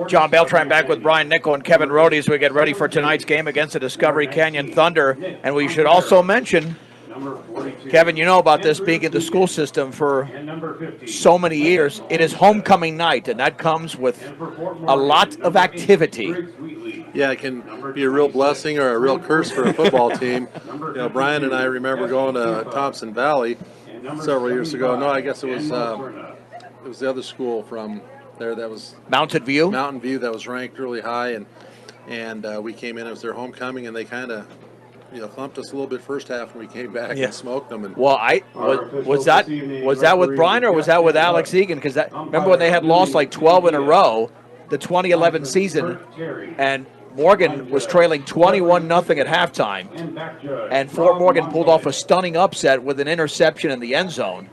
John Beltran back with Brian Nickel and Kevin Rohde as we get ready for tonight's game against the Discovery Canyon Thunder. And we should also mention, Kevin, you know about this being in the school system for so many years. It is homecoming night, and that comes with a lot of activity. Yeah, it can be a real blessing or a real curse for a football team. You know, Brian and I remember going to Thompson Valley several years ago. No, I guess it was the other school from there that was Mountain View. That was ranked really high, and we came in. It was their homecoming, and they kind of thumped us a little bit first half, and we came back and smoked them. And well, was that with Brian or was that with Alex Egan? Because remember when they had lost like 12 in a row, the 2011 season, and Morgan was trailing 21-0 at halftime, and Fort Morgan pulled off a stunning upset with an interception in the end zone.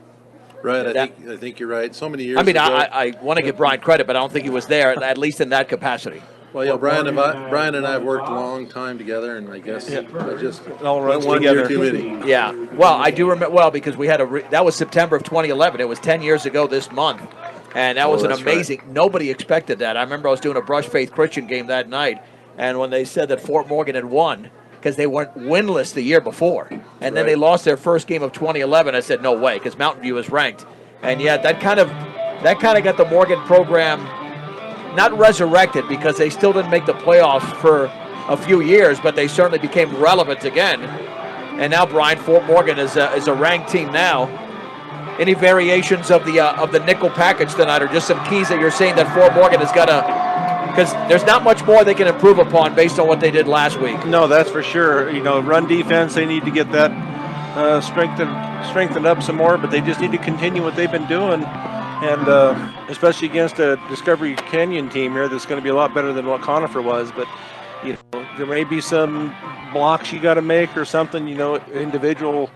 Right, I think you're right. So many years. I mean, ago, I want to give Brian credit, but I don't think he was there, at least in that capacity. Well, yeah, Brian and I have worked a long time together, and I guess I just all runs one together. year too many. Yeah, well, I do remember because we had that was September of 2011. It was 10 years ago this month, and that was an amazing. Right. Nobody expected that. I remember I was doing a Brush Faith Christian game that night, and when they said that Fort Morgan had won because they weren't winless the year before, and then they lost their first game of 2011, I said no way because Mountain View was ranked, and yet that kind of got the Morgan program not resurrected because they still didn't make the playoffs for a few years, but they certainly became relevant again. And now, Brian, Fort Morgan is a ranked team now. Any variations of the nickel package tonight, or just some keys that you're saying that Fort Morgan has got to? Because there's not much more they can improve upon based on what they did last week. No, that's for sure. Run defense, they need to get that strengthened up some more, but they just need to continue what they've been doing. And especially against a Discovery Canyon team here that's going to be a lot better than what Conifer was. But, there may be some blocks you got to make or something, individual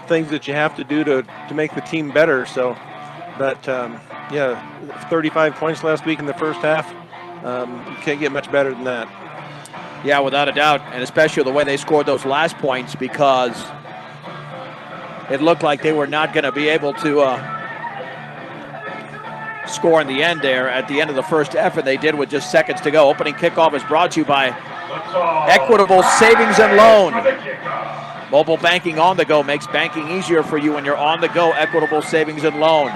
things that you have to do to make the team better. So, but, 35 points last week in the first half. You can't get much better than that. Yeah, without a doubt, and especially the way they scored those last points because it looked like they were not going to be able to score in the end there at the end of the first half, and they did with just seconds to go. Opening kickoff is brought to you by Equitable Savings and Loan. Mobile banking on the go makes banking easier for you when you're on the go. Equitable Savings and Loan.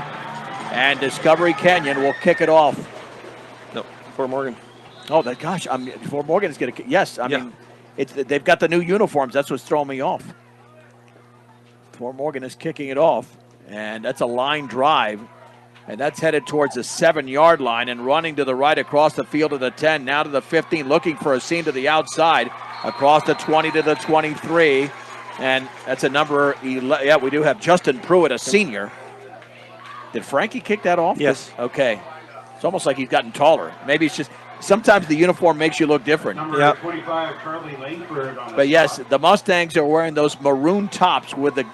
And Discovery Canyon will kick it off. No, Fort Morgan. Oh, Fort Morgan is going to. Yes, I mean, they've got the new uniforms. That's what's throwing me off. Fort Morgan is kicking it off, and that's a line drive. And that's headed towards the 7-yard line and running to the right across the field to the 10, now to the 15, looking for a seam to the outside, across the 20 to the 23. And that's a number 11. Yeah, we do have Justin Pruitt, a senior. Did Frankie kick that off? Yes. Okay. It's almost like he's gotten taller. Maybe it's just sometimes the uniform makes you look different. Number 25, Charlie Langford. But yes, the Mustangs are wearing those maroon tops with the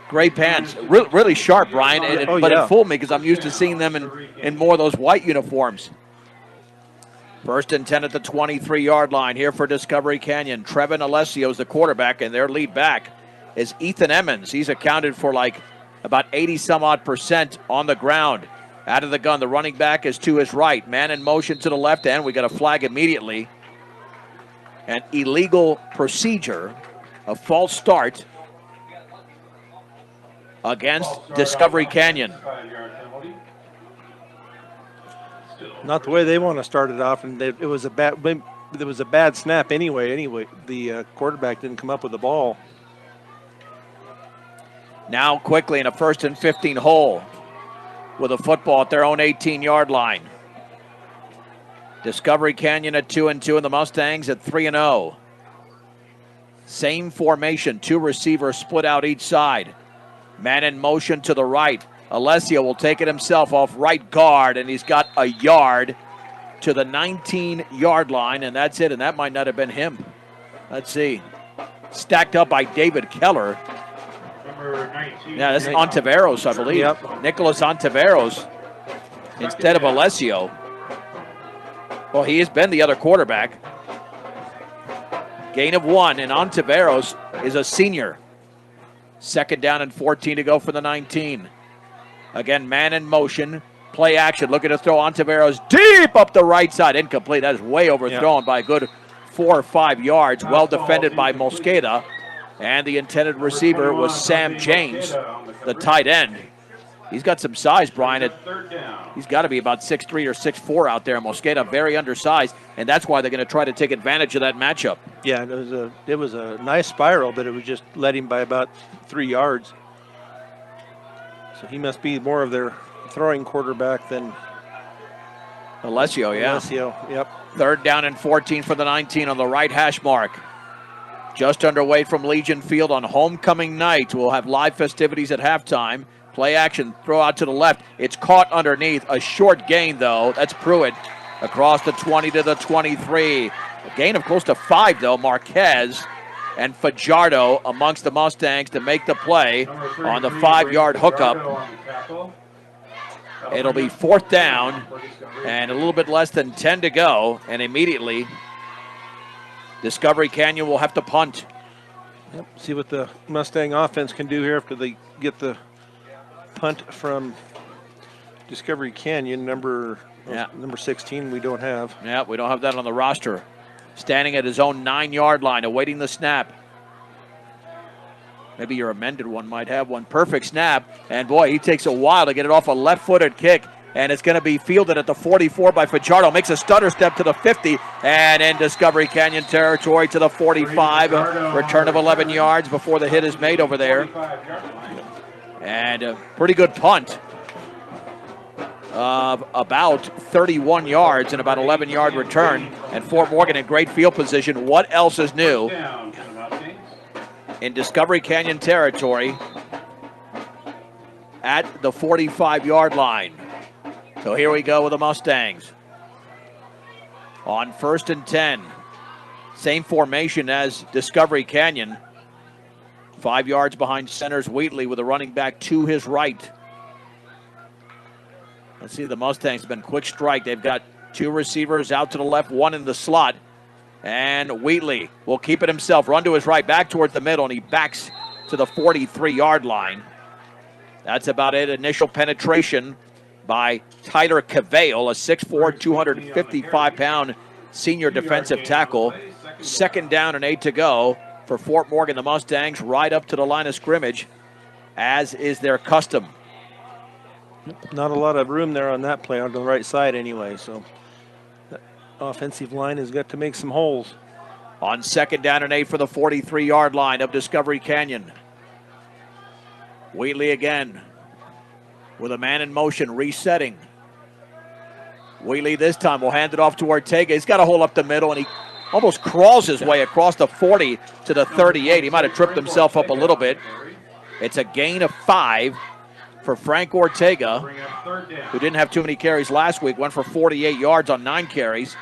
gray pants. Really sharp, Brian. But it fooled me because I'm used to seeing them in more of those white uniforms. First and 10 at the 23-yard line here for Discovery Canyon. Trevin Alessio is the quarterback, and their lead back is Ethan Emmons. He's accounted for about 80-some-odd% on the ground. Out of the gun, the running back is to his right. Man in motion to the left end. We got a flag immediately. An illegal procedure, a false start against Discovery Canyon. Not the way they want to start it off, and it was a bad snap anyway. The quarterback didn't come up with the ball. Now quickly in a 1st and 15 hole with a football at their own 18-yard line. Discovery Canyon at 2-2 and the Mustangs at 3-0. Same formation, 2 receivers split out each side. Man in motion to the right. Alessio will take it himself off right guard, and he's got a yard to the 19-yard line, and that's it, and that might not have been him. Let's see. Stacked up by David Keller. Yeah, that's Ontiveros, I believe. Yep. Nicholas Ontiveros instead of Alessio. Well, he has been the other quarterback. Gain of 1, and Ontiveros is a senior. 2nd down and 14 to go for the 19. Again, man in motion. Play action, looking to throw Ontiveros deep up the right side. Incomplete. That is way overthrown by a good 4 or 5 yards. Well defended by Mosqueda. And the intended receiver was Sam James, the tight end. He's got some size, Brian. He's got to be about 6'3" or 6'4" out there. Mosqueda very undersized, and that's why they're going to try to take advantage of that matchup. Yeah, it was a nice spiral, but it was just led him by about 3 yards. So he must be more of their throwing quarterback than Alessio, yeah. Alessio, yep. 3rd down and 14 for the 19 on the right hash mark. Just underway from Legion Field on homecoming night. We'll have live festivities at halftime. Play action, throw out to the left. It's caught underneath. A short gain, though. That's Pruitt across the 20 to the 23. A gain of close to 5, though. Marquez and Fajardo amongst the Mustangs to make the play on the 5-yard hookup. It'll be 4th down and a little bit less than 10 to go. And immediately, Discovery Canyon will have to punt. Yep. See what the Mustang offense can do here after they get the punt from Discovery Canyon, number 16 we don't have. Yeah, we don't have that on the roster. Standing at his own 9-yard line, awaiting the snap. Maybe your amended one might have one. Perfect snap. And boy, he takes a while to get it off a left-footed kick. And it's going to be fielded at the 44 by Fajardo. Makes a stutter step to the 50. And in Discovery Canyon territory to the 45. Return of 11 yards before the hit is made over there. And a pretty good punt of about 31 yards and about 11-yard return. And Fort Morgan in great field position. What else is new in Discovery Canyon territory at the 45-yard line? So here we go with the Mustangs. On 1st and 10. Same formation as Discovery Canyon. 5 yards behind center's Wheatley with a running back to his right. Let's see, the Mustangs have been quick strike. They've got 2 receivers out to the left, 1 in the slot. And Wheatley will keep it himself, run to his right, back towards the middle, and he backs to the 43-yard line. That's about it. Initial penetration by Tyler Cavale, a 6'4", 255-pound senior defensive tackle. 2nd down and 8 to go for Fort Morgan. The Mustangs right up to the line of scrimmage, as is their custom. Not a lot of room there on that play on the right side anyway, so that offensive line has got to make some holes. On 2nd down and 8 for the 43-yard line of Discovery Canyon. Wheatley again with a man in motion, resetting. Wheatley this time will hand it off to Ortega. He's got a hole up the middle, and he almost crawls his way across the 40 to the 38. He might have tripped himself up a little bit. It's a gain of 5 for Frank Ortega, who didn't have too many carries last week. Went for 48 yards on 9 carries.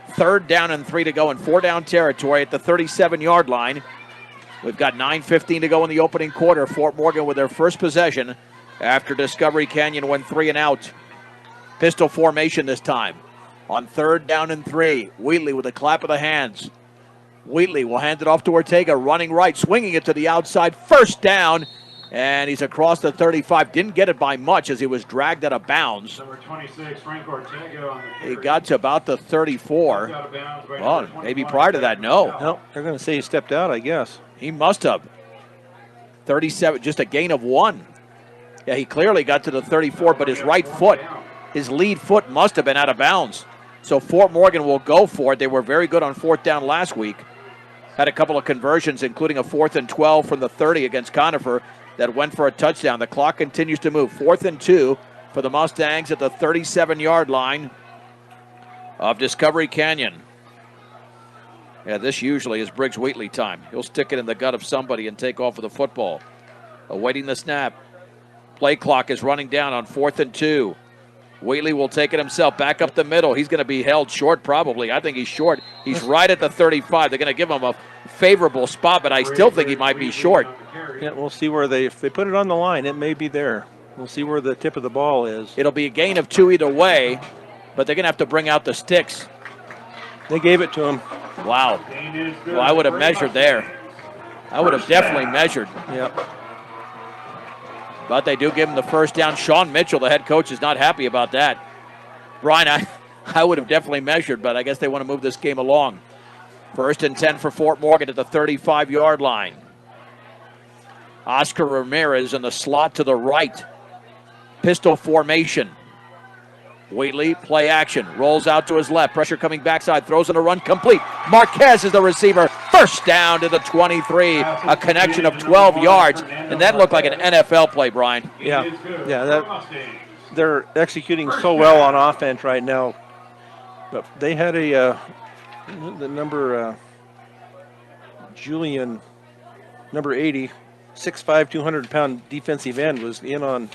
3rd down and 3 to go in 4-down territory at the 37-yard line. We've got 9:15 to go in the opening quarter. Fort Morgan with their first possession after Discovery Canyon went 3 and out. Pistol formation this time. On 3rd down and 3, Wheatley with a clap of the hands. Wheatley will hand it off to Ortega, running right, swinging it to the outside. 1st down, and he's across the 35. Didn't get it by much as he was dragged out of bounds. Number 26, Frank Ortega on the He got to about the 34. Oh, maybe prior to that, no. No, they're going to say he stepped out, I guess. He must have. 37, just a gain of 1. Yeah, he clearly got to the 34, but his right foot, his lead foot must have been out of bounds. So Fort Morgan will go for it. They were very good on 4th down last week. Had a couple of conversions, including a 4th and 12 from the 30 against Conifer that went for a touchdown. The clock continues to move. 4th and 2 for the Mustangs at the 37-yard line of Discovery Canyon. Yeah, this usually is Briggs Wheatley time. He'll stick it in the gut of somebody and take off with the football. Awaiting the snap. Play clock is running down on 4th and 2. Wheatley will take it himself back up the middle. He's going to be held short probably. I think he's short. He's right at the 35. They're going to give him a favorable spot, but I still think he might be short. Yeah, we'll see where if they put it on the line, it may be there. We'll see where the tip of the ball is. It'll be a gain of 2 either way, but they're going to have to bring out the sticks. They gave it to him. Wow. Well, I would have measured there. I would have definitely measured. Yep. But they do give him the first down. Sean Mitchell, the head coach, is not happy about that. Brian, I would have definitely measured, but I guess they want to move this game along. 1st and 10 for Fort Morgan at the 35-yard line. Oscar Ramirez in the slot to the right. Pistol formation. Wheatley, play action. Rolls out to his left. Pressure coming backside. Throws in a run complete. Marquez is the receiver. First down to the 23. A connection of 12 yards. And that looked like an NFL play, Brian. Yeah, they're executing so well on offense right now. But they had the number, Julian, number 80, 6'5", 200-pound defensive end was in on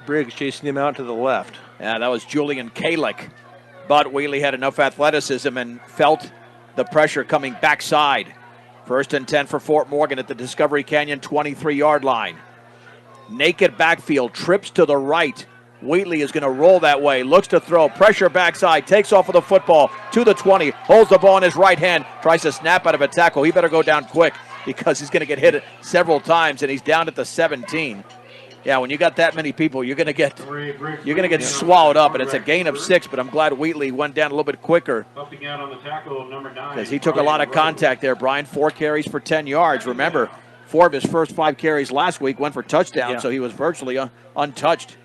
Briggs, chasing him out to the left. Yeah, that was Julian Kalick. But Wheatley had enough athleticism and felt the pressure coming backside. 1st and 10 for Fort Morgan at the Discovery Canyon 23-yard line. Naked backfield, trips to the right. Wheatley is going to roll that way, looks to throw, pressure backside, takes off with the football to the 20, holds the ball in his right hand, tries to snap out of a tackle. He better go down quick because he's going to get hit several times, and he's down at the 17. Yeah, when you got that many people, you're going to get swallowed up, and it's a gain of 6, but I'm glad Wheatley went down a little bit quicker because he took a lot of contact there, Brian. 4 carries for 10 yards. Remember, 4 of his first 5 carries last week went for touchdowns, so he was virtually untouched.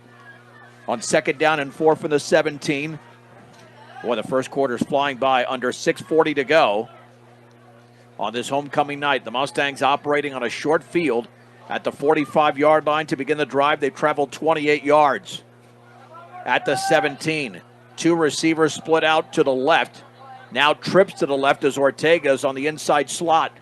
On 2nd down and 4 from the 17. Boy, the first quarter's flying by, under 6:40 to go. On this homecoming night, the Mustangs operating on a short field at the 45-yard line to begin the drive. They've traveled 28 yards. At the 17, 2 receivers split out to the left. Now trips to the left as Ortega's on the inside slot.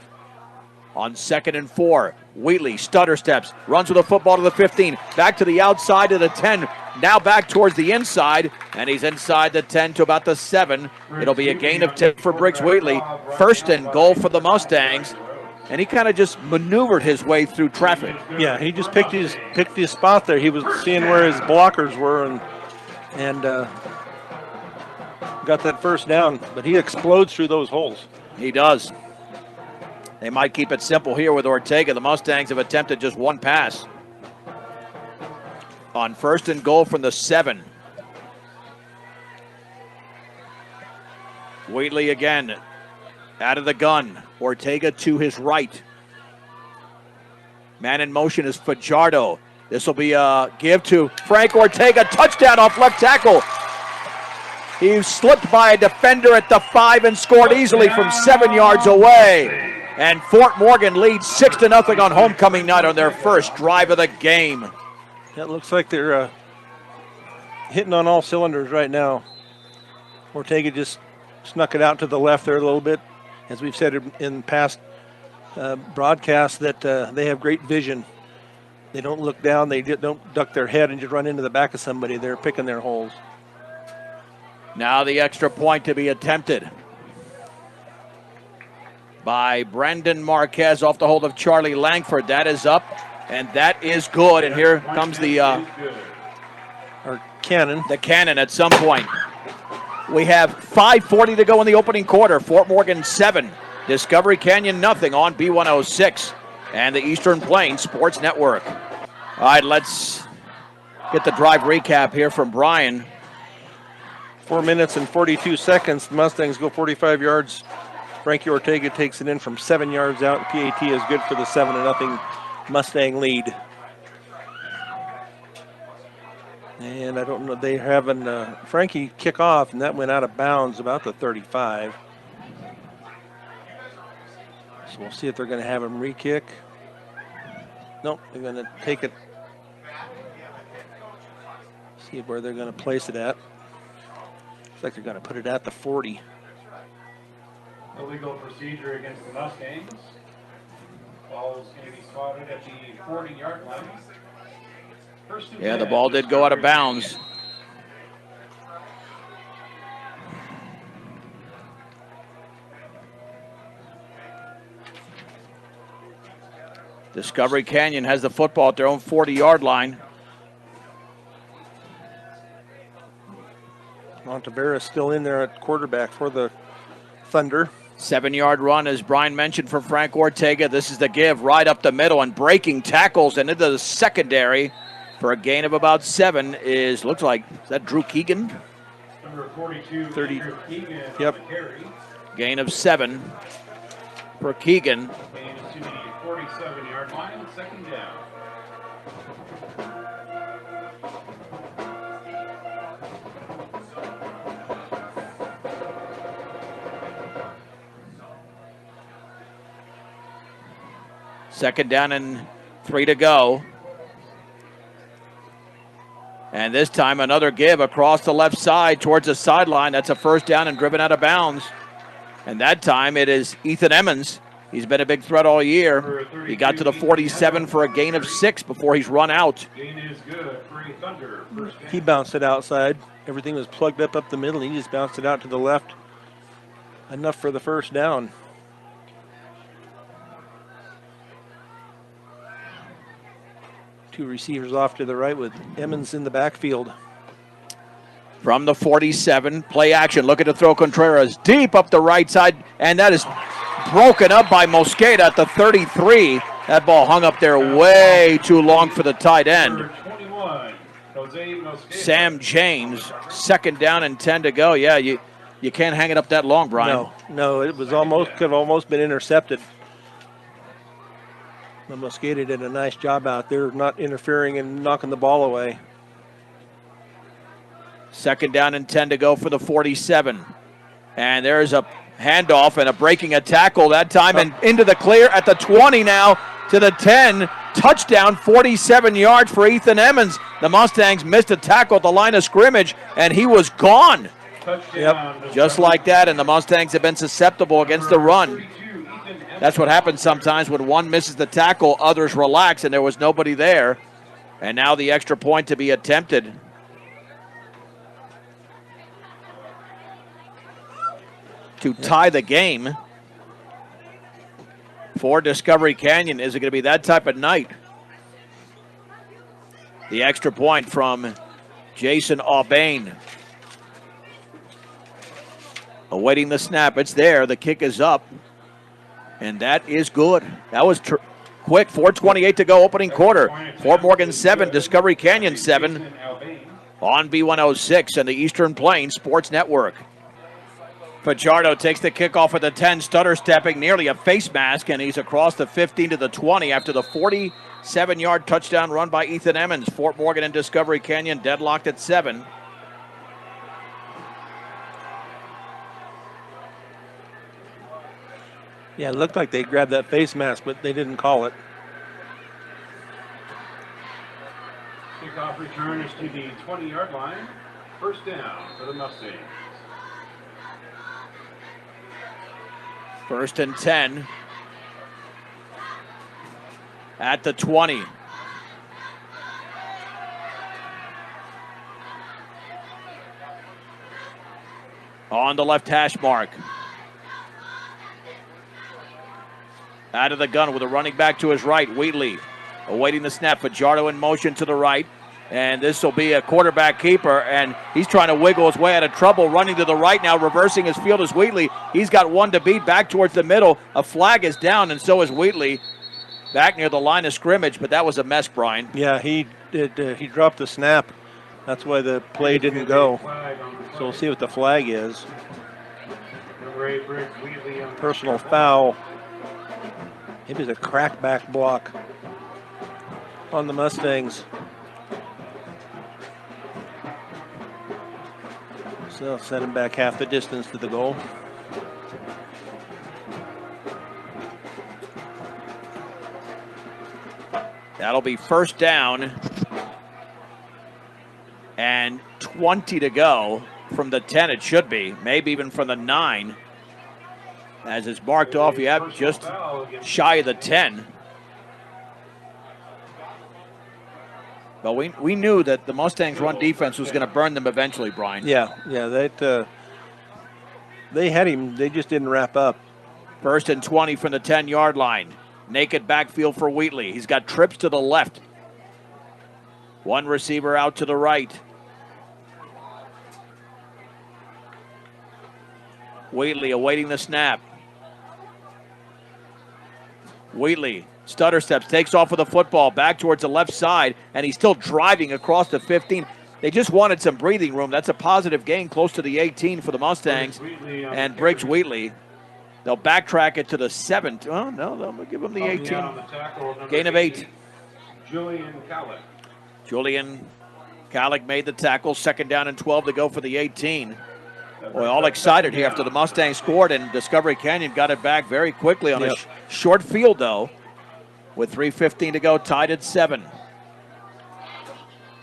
On 2nd and 4, Wheatley stutter steps, runs with the football to the 15, back to the outside to the 10, now back towards the inside, and he's inside the 10 to about the 7. It'll be a gain of 10 for Briggs Wheatley. 1st and goal for the Mustangs, and he kind of just maneuvered his way through traffic. Yeah, he just picked his spot there. He was seeing where his blockers were and got that first down, but he explodes through those holes. He does. They might keep it simple here with Ortega. The Mustangs have attempted just 1 pass. On 1st and goal from the 7. Wheatley again out of the gun. Ortega to his right. Man in motion is Fajardo. This will be a give to Frank Ortega. Touchdown off left tackle. He slipped by a defender at the 5 and scored easily from 7 yards away. And Fort Morgan leads 6-0 on homecoming night on their first drive of the game. It looks like they're hitting on all cylinders right now. Ortega just snuck it out to the left there a little bit. As we've said in past broadcasts, that they have great vision. They don't look down, they don't duck their head and just run into the back of somebody. They're picking their holes. Now the extra point to be attempted by Brendan Marquez off the hold of Charlie Langford. That is up, and that is good. And here comes the cannon. The cannon at some point. We have 5:40 to go in the opening quarter. Fort Morgan 7, Discovery Canyon nothing on B106 and the Eastern Plains Sports Network. All right, let's get the drive recap here from Brian. 4 minutes and 42 seconds. The Mustangs go 45 yards. Frankie Ortega takes it in from 7 yards out. PAT is good for the 7-0 Mustang lead. And I don't know, they having Frankie kick off, and that went out of bounds about the 35. So we'll see if they're going to have him re-kick. Nope, they're going to take it. See where they're going to place it at. Looks like they're going to put it at the 40. Illegal procedure against the Mustangs. Ball is going to be spotted at the 40-yard line. Yeah, the ball did go out of bounds. Discovery Canyon has the football at their own 40-yard line. Montevera still in there at quarterback for the Thunder. 7-yard run, as Brian mentioned, for Frank Ortega. This is the give right up the middle and breaking tackles and into the secondary for a gain of about 7 is that Drew Keegan? Number 42, 30. Andrew Keegan Yep. on the carry. Gain of 7 for Keegan. Gain is to the 47-yard line, second down. Second down and 3 to go. And this time another give across the left side towards the sideline. That's a first down and driven out of bounds. And that time it is Ethan Emmons. He's been a big threat all year. He got to the 47 for a gain of 6 before he's run out. Gain is good for Thunder. First down. He bounced it outside. Everything was plugged up the middle. He just bounced it out to the left. Enough for the first down. Two receivers off to the right with Emmons in the backfield. From the 47, play action, looking to throw Contreras deep up the right side, and that is broken up by Mosqueda at the 33. That ball hung up there way too long for the tight end. Number 21, Jose Mosqueda. Sam James, second down and 10 to go. Yeah, you can't hang it up that long, Brian. No, it was could have almost been intercepted. But Mosqueda did a nice job out there, not interfering and knocking the ball away. Second down and 10 to go for the 47. And there's a handoff and a breaking a tackle that time, and into the clear at the 20 now to the 10. Touchdown, 47 yards for Ethan Emmons. The Mustangs missed a tackle at the line of scrimmage, and he was gone. Touchdown. Just like that, and the Mustangs have been susceptible against the run. That's what happens sometimes when one misses the tackle, others relax, and there was nobody there. And now the extra point to be attempted. To tie the game for Discovery Canyon. Is it going to be that type of night? The extra point from Jason Aubane. Awaiting the snap. It's there. The kick is up. And that is good. That was quick. 4:28 to go, opening quarter. Fort Morgan 7, Discovery Canyon 7 on B106 and the Eastern Plains Sports Network. Fajardo takes the kickoff at the 10, stutter stepping, nearly a face mask, and he's across the 15 to the 20 after the 47-yard touchdown run by Ethan Emmons. Fort Morgan and Discovery Canyon deadlocked at 7. Yeah, it looked like they grabbed that face mask, but they didn't call it. Kickoff return is to the 20-yard line. First down for the Mustangs. First and 10 at the 20. On the left hash mark. Out of the gun with a running back to his right, Wheatley. Awaiting the snap, Fajardo in motion to the right. And this will be a quarterback keeper, and he's trying to wiggle his way out of trouble, running to the right now, reversing his field is Wheatley. He's got one to beat, back towards the middle. A flag is down, and so is Wheatley. Back near the line of scrimmage, but that was a mess, Brian. Yeah, he did. He dropped the snap. That's why the play didn't go. So we'll see what the flag is. Personal foul. Maybe it's a crackback block on the Mustangs. So they'll set him back half the distance to the goal. That'll be first down and 20 to go from the 10. It should be, maybe even from the 9. As it's marked off, just shy of the 10. But we knew that the Mustangs' run defense was going to burn them eventually, Brian. Yeah, they had him. They just didn't wrap up. First and 20 from the 10-yard line. Naked backfield for Wheatley. He's got trips to the left. One receiver out to the right. Wheatley awaiting the snap. Wheatley stutter steps, takes off with the football back towards the left side, and he's still driving across the 15. They just wanted some breathing room. That's a positive gain close to the 18 for the Mustangs. And Briggs Wheatley, they'll backtrack it to the 7. Oh, no, they'll give him the 18. Gain of 8. Julian Kallick made the tackle. 2nd down and 12 to go for the 18. Boy, all excited here after the Mustangs scored, and Discovery Canyon got it back very quickly on a short field, though, with 3:15 to go, tied at 7.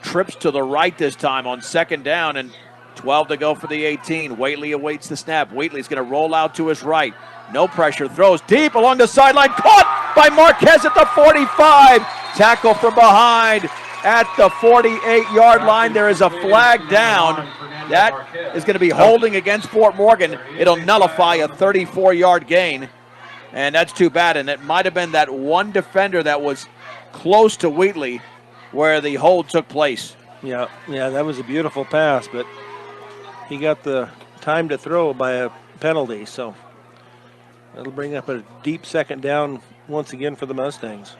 Trips to the right this time on 2nd down and 12 to go for the 18. Wheatley awaits the snap. Wheatley's going to roll out to his right. No pressure, throws deep along the sideline, caught by Marquez at the 45. Tackle from behind at the 48-yard line. There is a flag down. That is going to be holding against Fort Morgan. It'll nullify a 34-yard gain, and that's too bad. And it might have been that one defender that was close to Wheatley where the hold took place. Yeah, that was a beautiful pass, but he got the time to throw by a penalty, so that'll bring up a deep 2nd down once again for the Mustangs.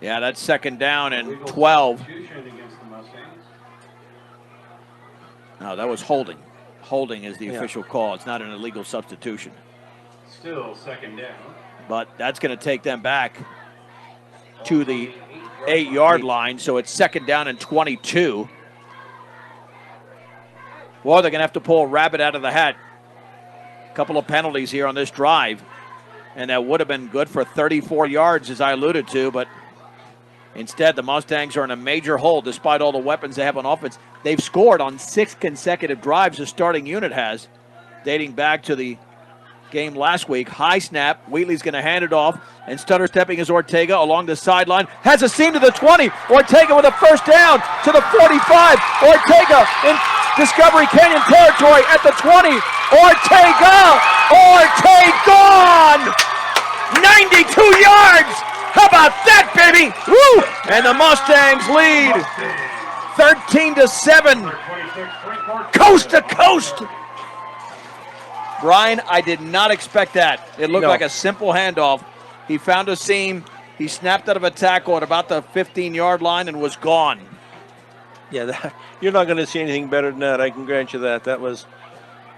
Yeah, that's 2nd down and 12. No, that was holding. Holding is the official call. It's not an illegal substitution. Still 2nd down. But that's going to take them back to the 8-yard line, so it's 2nd down and 22. Well, they're going to have to pull a rabbit out of the hat. A couple of penalties here on this drive, and that would have been good for 34 yards, as I alluded to, but instead, the Mustangs are in a major hole despite all the weapons they have on offense. They've scored on 6 consecutive drives, the starting unit has, dating back to the game last week. High snap. Wheatley's going to hand it off, and stutter stepping is Ortega along the sideline. Has a seam to the 20. Ortega with a 1st down to the 45. Ortega in Discovery Canyon territory at the 20. Ortega gone! 92 yards! How about that, baby? Woo! And the Mustangs lead 13-7. Coast to coast. Brian, I did not expect that. It looked like a simple handoff. He found a seam. He snapped out of a tackle at about the 15-yard line and was gone. Yeah, you're not going to see anything better than that. I can grant you that.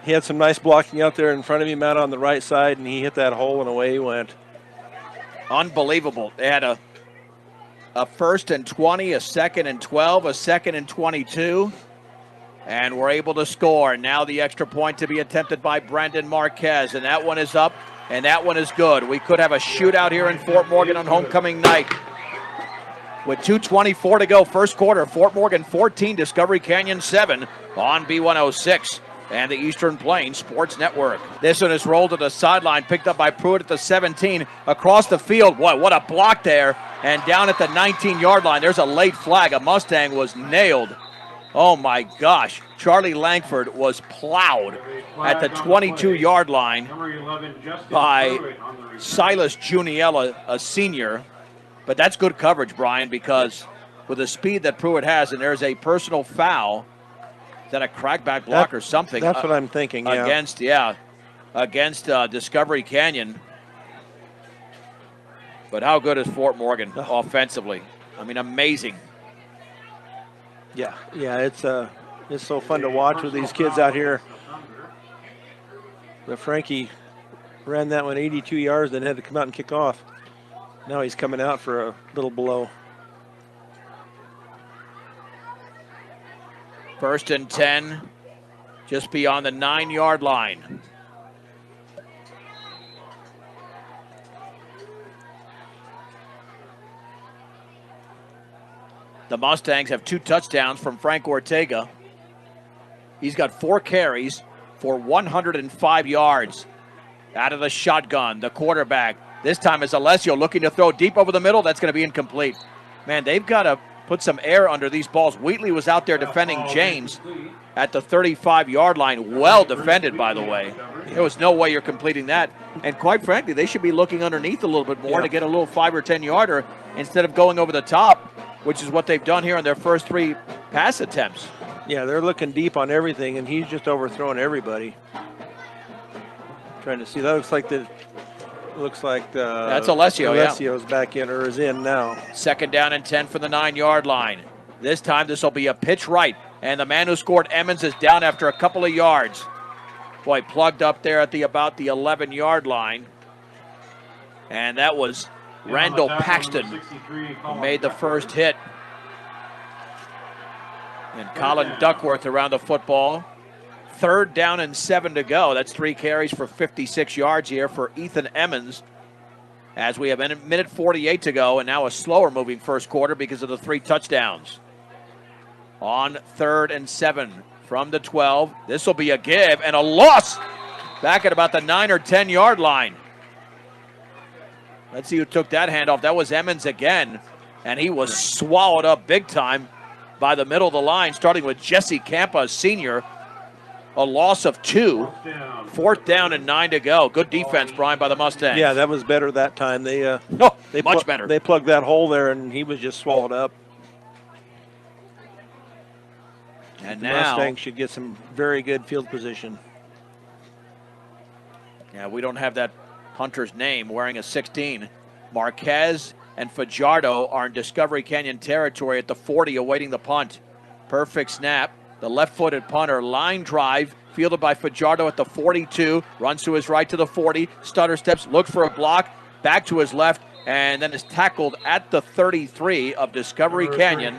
He had some nice blocking out there in front of him out on the right side, and he hit that hole and away he went. Unbelievable. They had a 1st and 20, a 2nd and 12, a 2nd and 22, and were able to score. Now the extra point to be attempted by Brandon Marquez, and that one is up, and that one is good. We could have a shootout here in Fort Morgan on homecoming night. With 2:24 to go, 1st quarter, Fort Morgan 14, Discovery Canyon 7 on B106 and the Eastern Plains Sports Network. This one is rolled to the sideline, picked up by Pruitt at the 17, across the field. Boy, what a block there. And down at the 19-yard line, there's a late flag. A Mustang was nailed. Oh, my gosh. Charlie Langford was plowed at the 22-yard line by Silas Juniella, a senior. But that's good coverage, Brian, because with the speed that Pruitt has, and there's a personal foul, is that a crackback block or something? That's what I'm thinking, yeah. Against Discovery Canyon. But how good is Fort Morgan offensively? I mean, amazing. Yeah, it's so fun to watch with these kids out here. But Frankie ran that one 82 yards, then had to come out and kick off. Now he's coming out for a little blow. 1st and 10, just beyond the 9-yard line. The Mustangs have 2 touchdowns from Frank Ortega. He's got 4 carries for 105 yards. Out of the shotgun, the quarterback. This time is Alessio looking to throw deep over the middle. That's going to be incomplete. Man, they've got to put some air under these balls. Wheatley was out there defending James at the 35-yard line. Well defended, by the way. There was no way you're completing that. And quite frankly, they should be looking underneath a little bit more to get a little 5 or 10-yarder instead of going over the top, which is what they've done here on their first 3 pass attempts. Yeah, they're looking deep on everything, and he's just overthrowing everybody. Trying to see. That looks like looks like That's Alessio, yeah. Alessio's back in, or is in now. 2nd down and 10 from the 9-yard line. This time this will be a pitch right, and the man who scored, Emmons, is down after a couple of yards. Boy, plugged up there at about the 11-yard line. And that was Randall Paxton who made the first hit. And Colin Duckworth around the football. 3rd down and 7 to go. That's 3 carries for 56 yards here for Ethan Emmons. As we have a minute 48 to go, and now a slower moving first quarter because of the 3 touchdowns. On 3rd and 7 from the 12. This will be a give and a loss back at about the 9 or 10-yard line. Let's see who took that handoff. That was Emmons again, and he was swallowed up big time by the middle of the line, starting with Jesse Campa, senior. A loss of 2. 4th down and 9 to go. Good defense, Brian, by the Mustangs. Yeah, that was better that time. They much better. They plugged that hole there, and he was just swallowed up. And the now Mustangs should get some very good field position. Yeah, we don't have that Hunter's name wearing a 16. Marquez and Fajardo are in Discovery Canyon territory at the 40 awaiting the punt. Perfect snap. The left-footed punter, line drive, fielded by Fajardo at the 42, runs to his right to the 40, stutter steps, looks for a block, back to his left, and then is tackled at the 33 of Discovery Canyon.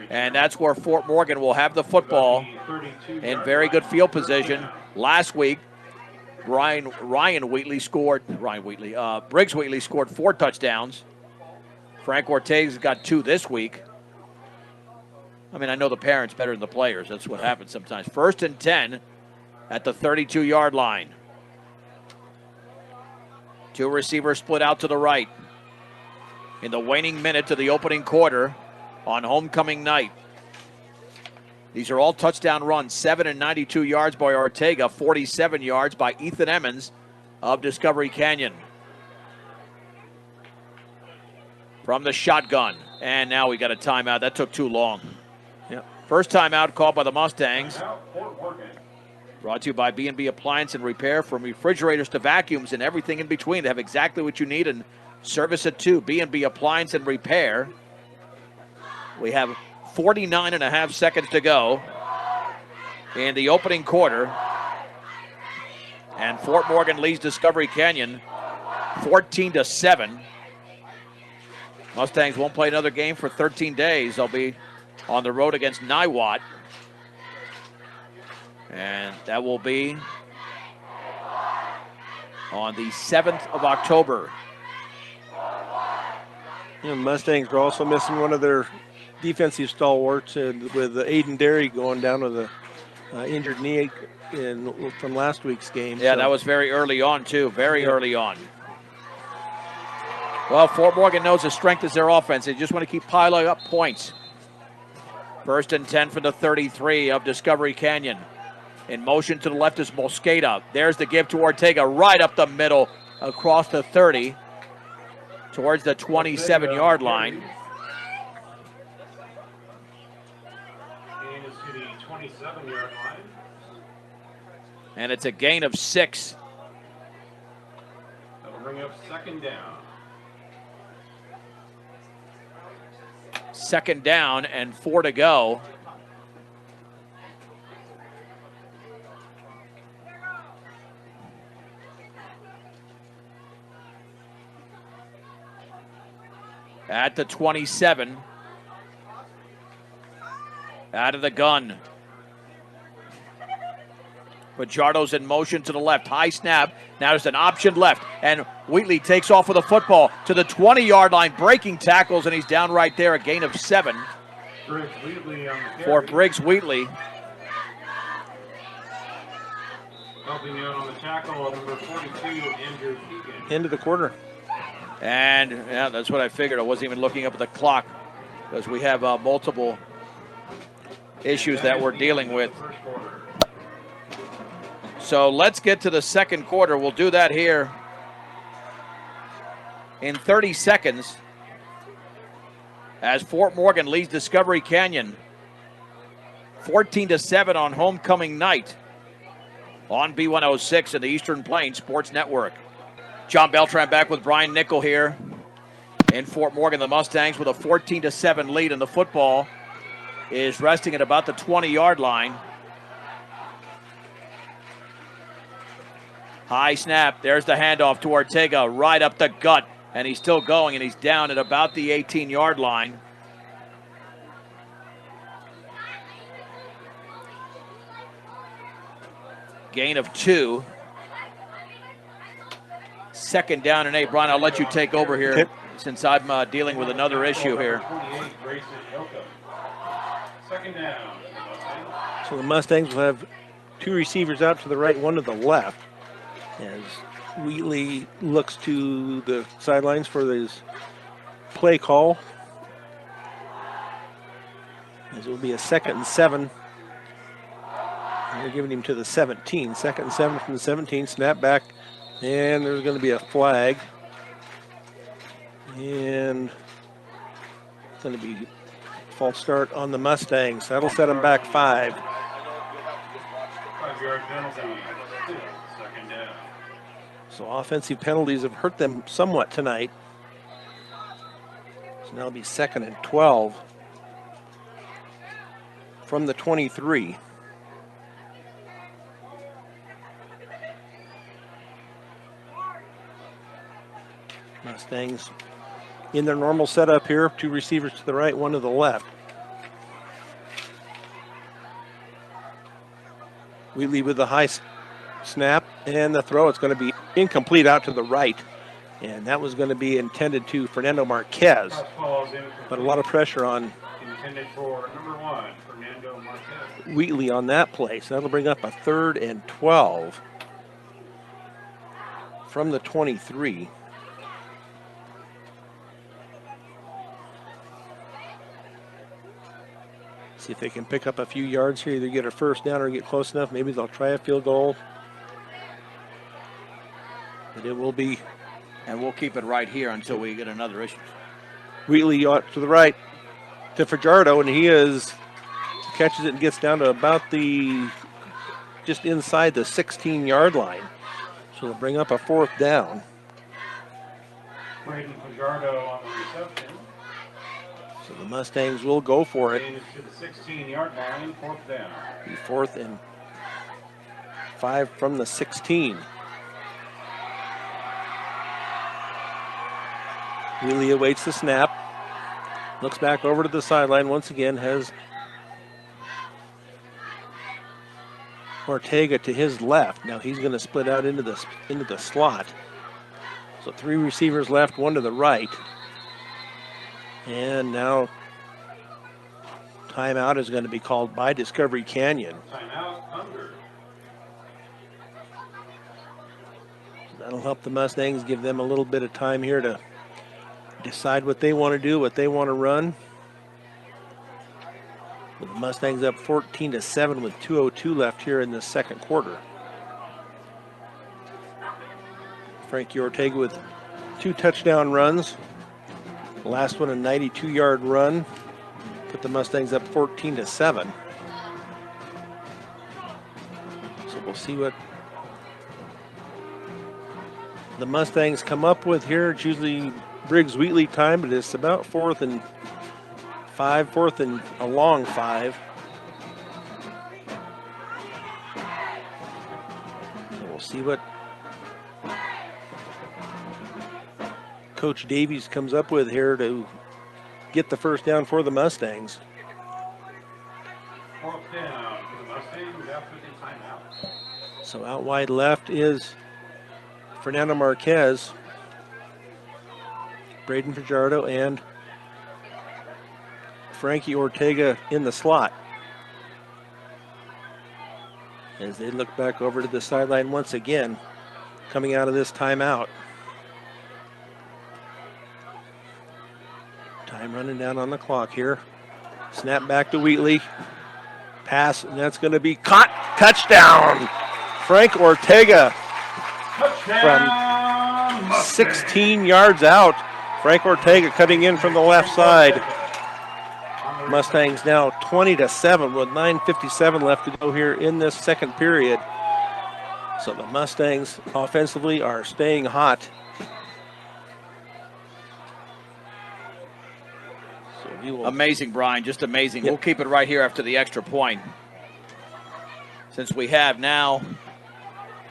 And that's where Fort Morgan will have the football in very good field position. Last week, Briggs Wheatley scored 4 touchdowns. Frank Ortega got 2 this week. I mean, I know the parents better than the players. That's what happens sometimes. 1st and 10 at the 32-yard line. 2 receivers split out to the right in the waning minute of the opening quarter on homecoming night. These are all touchdown runs. 7 and 92 yards by Ortega, 47 yards by Ethan Emmons of Discovery Canyon. From the shotgun. And now we got a timeout. That took too long. Yep. First timeout called by the Mustangs. Brought to you by B&B Appliance and Repair. From refrigerators to vacuums and everything in between. They have exactly what you need and service it too. B&B Appliance and Repair. We have 49 and a half seconds to go in the opening quarter. And Fort Morgan leads Discovery Canyon 14-7. Mustangs won't play another game for 13 days. They'll be on the road against Niwot. And that will be on the 7th of October. You know, Mustangs are also missing one of their defensive stalwarts with Aiden Derry going down with a injured knee from last week's game. Yeah, so that was very early on, too. Very early on. Well, Fort Morgan knows the strength is their offense. They just want to keep piling up points. 1st and 10 from the 33 of Discovery Canyon. In motion to the left is Mosqueda. There's the give to Ortega right up the middle across the 30 towards the 27-yard line. Gain is to the 27-yard line. And it's a gain of 6. That'll bring up 2nd down. 2nd down and 4 to go. At the 27. Out of the gun. Fajardo's in motion to the left. High snap. Now there's an option left. And Wheatley takes off with the football to the 20-yard line. Breaking tackles, and he's down right there. A gain of 7 Briggs Wheatley on the for carry. Briggs Wheatley. Helping out on the tackle, number 42, Andrew Keegan. End of the quarter. And yeah, that's what I figured. I wasn't even looking up at the clock because we have multiple issues that we're dealing with. So let's get to the second quarter. We'll do that here in 30 seconds as Fort Morgan leads Discovery Canyon 14-7 on homecoming night on B106 and the Eastern Plains Sports Network. John Beltran back with Brian Nickel here in Fort Morgan. The Mustangs with a 14-7 lead, and the football is resting at about the 20-yard line. High snap. There's the handoff to Ortega right up the gut, and he's still going, and he's down at about the 18-yard line. Gain of 2. Second down and 8. Brian, I'll let you take over here since I'm dealing with another issue here. Second down. So the Mustangs will have 2 receivers out to the right, 1 to the left, as Wheatley looks to the sidelines for his play call. As it will be a 2nd and 7. And they're giving him to the 17. 2nd and 7 from the 17. Snap back. And there's going to be a flag. And it's going to be false start on the Mustangs. That'll set them back 5. 5-yard penalty. Second down. So offensive penalties have hurt them somewhat tonight. So now it'll be 2nd and 12 from the 23. Mustangs in their normal setup here. 2 receivers to the right, 1 to the left. Wheatley with the high snap and the throw. It's going to be incomplete out to the right. And that was going to be intended to Fernando Marquez. But a lot of pressure on Intended for number 1, Fernando Marquez. Wheatley on that play. So that'll bring up a 3rd and 12 from the 23. See if they can pick up a few yards here, either get a first down or get close enough. Maybe they'll try a field goal. But it will be. And we'll keep it right here until we get another issue. Wheatley to the right to Fajardo, and he catches it and gets down to about just inside the 16-yard line. So they'll bring up a 4th down. Braden Fajardo on the reception. So the Mustangs will go for it. Gain is to the 16-yard line, 4th down. 4th and 5 from the 16. Wheatley awaits the snap. Looks back over to the sideline once again. Has Ortega to his left. Now he's going to split out into the slot. So 3 receivers left, 1 to the right. And now timeout is going to be called by Discovery Canyon. Timeout under. That'll help the Mustangs, give them a little bit of time here to decide what they want to do, what they want to run. But the Mustangs up 14-7 with 2:02 left here in the second quarter. Frankie Ortega with 2 touchdown runs. The last one a 92-yard run. Put the Mustangs up 14-7. So we'll see what the Mustangs come up with here. It's usually Briggs Wheatley time, but it's about 4th and 5, 4th and a long 5. So we'll see what Coach Davies comes up with here to get the first down for the Mustangs. 4th down for the Mustangs after the timeout. So out wide left is Fernando Marquez, Braden Fajardo, and Frankie Ortega in the slot. As they look back over to the sideline once again, coming out of this timeout. Time running down on the clock here. Snap back to Wheatley. Pass, and that's going to be caught. Touchdown! Frank Ortega from 16 yards out. Frank Ortega cutting in from the left side. Mustangs now 20-7 with 9:57 left to go here in this second period. So the Mustangs offensively are staying hot. So we will Amazing, Brian, just amazing. Yep. We'll keep it right here after the extra point. Since we have now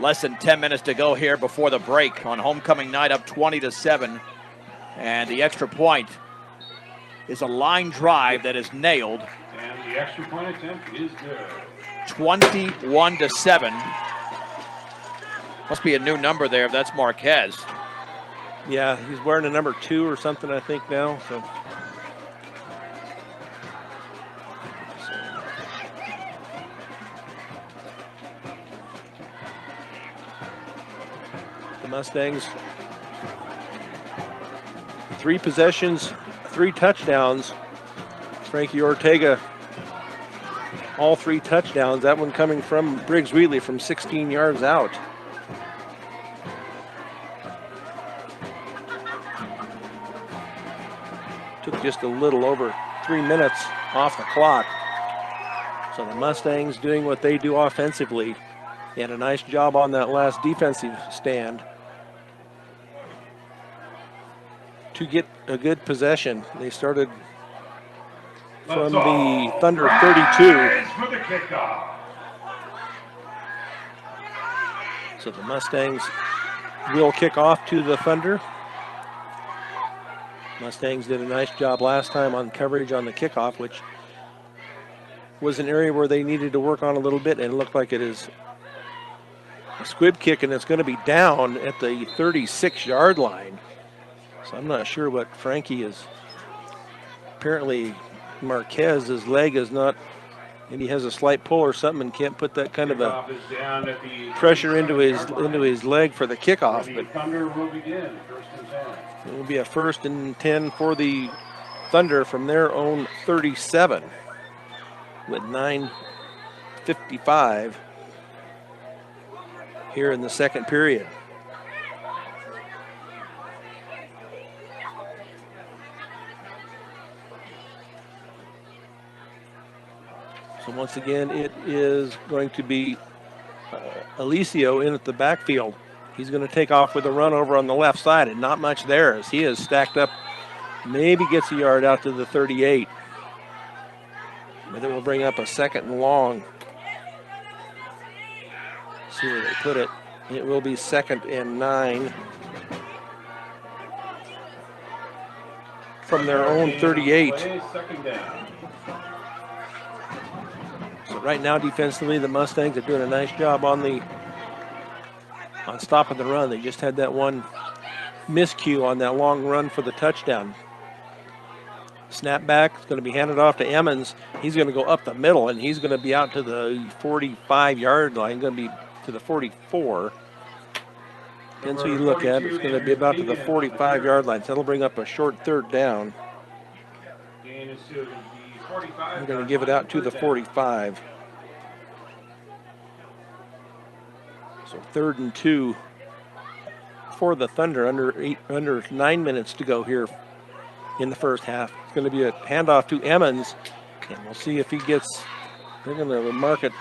less than 10 minutes to go here before the break on homecoming night, up 20-7. And the extra point is a line drive that is nailed. And the extra point attempt is good. 21-7. Must be a new number there if that's Marquez. Yeah, he's wearing a number 2 or something, I think, now. So the Mustangs, 3 possessions, 3 touchdowns. Frankie Ortega, all 3 touchdowns. That one coming from Briggs Wheatley from 16 yards out. Took just a little over 3 minutes off the clock. So the Mustangs doing what they do offensively. And a nice job on that last defensive stand to get a good possession. They started from the Thunder 32. For the kickoff. So the Mustangs will kick off to the Thunder. Mustangs did a nice job last time on coverage on the kickoff, which was an area where they needed to work on a little bit, and it looked like it is a squib kick, and it's going to be down at the 36-yard line. So I'm not sure what Frankie is. Apparently Marquez, his leg is not, maybe he has a slight pull or something and can't put that kind of a Kickoff is down at the pressure into 37-yard his leg for the kickoff. line. But The Thunder will begin first and 10. it will be a 1st and 10 for the Thunder from their own 37 with 9:55 here in the second period. So once again, it is going to be Alicio in at the backfield. He's going to take off with a run over on the left side, and not much there as he is stacked up. Maybe gets a yard out to the 38. But it will bring up a 2nd and long. See where they put it. It will be 2nd and 9 from their own 38. Play, second down. So right now, defensively, the Mustangs are doing a nice job on stopping the run. They just had that one miscue on that long run for the touchdown. Snap back, it's going to be handed off to Emmons. He's going to go up the middle, and he's going to be out to the 45-yard line, going to be to the 44. Depends who you look at. It's going to be about to the 45-yard line, so that'll bring up a short 3rd down. Gain is to the 45. We're going to give it out to the 45. So 3rd and 2 for the Thunder, under 9 minutes to go here in the first half. It's going to be a handoff to Emmons, and we'll see if he gets, they're going to mark it,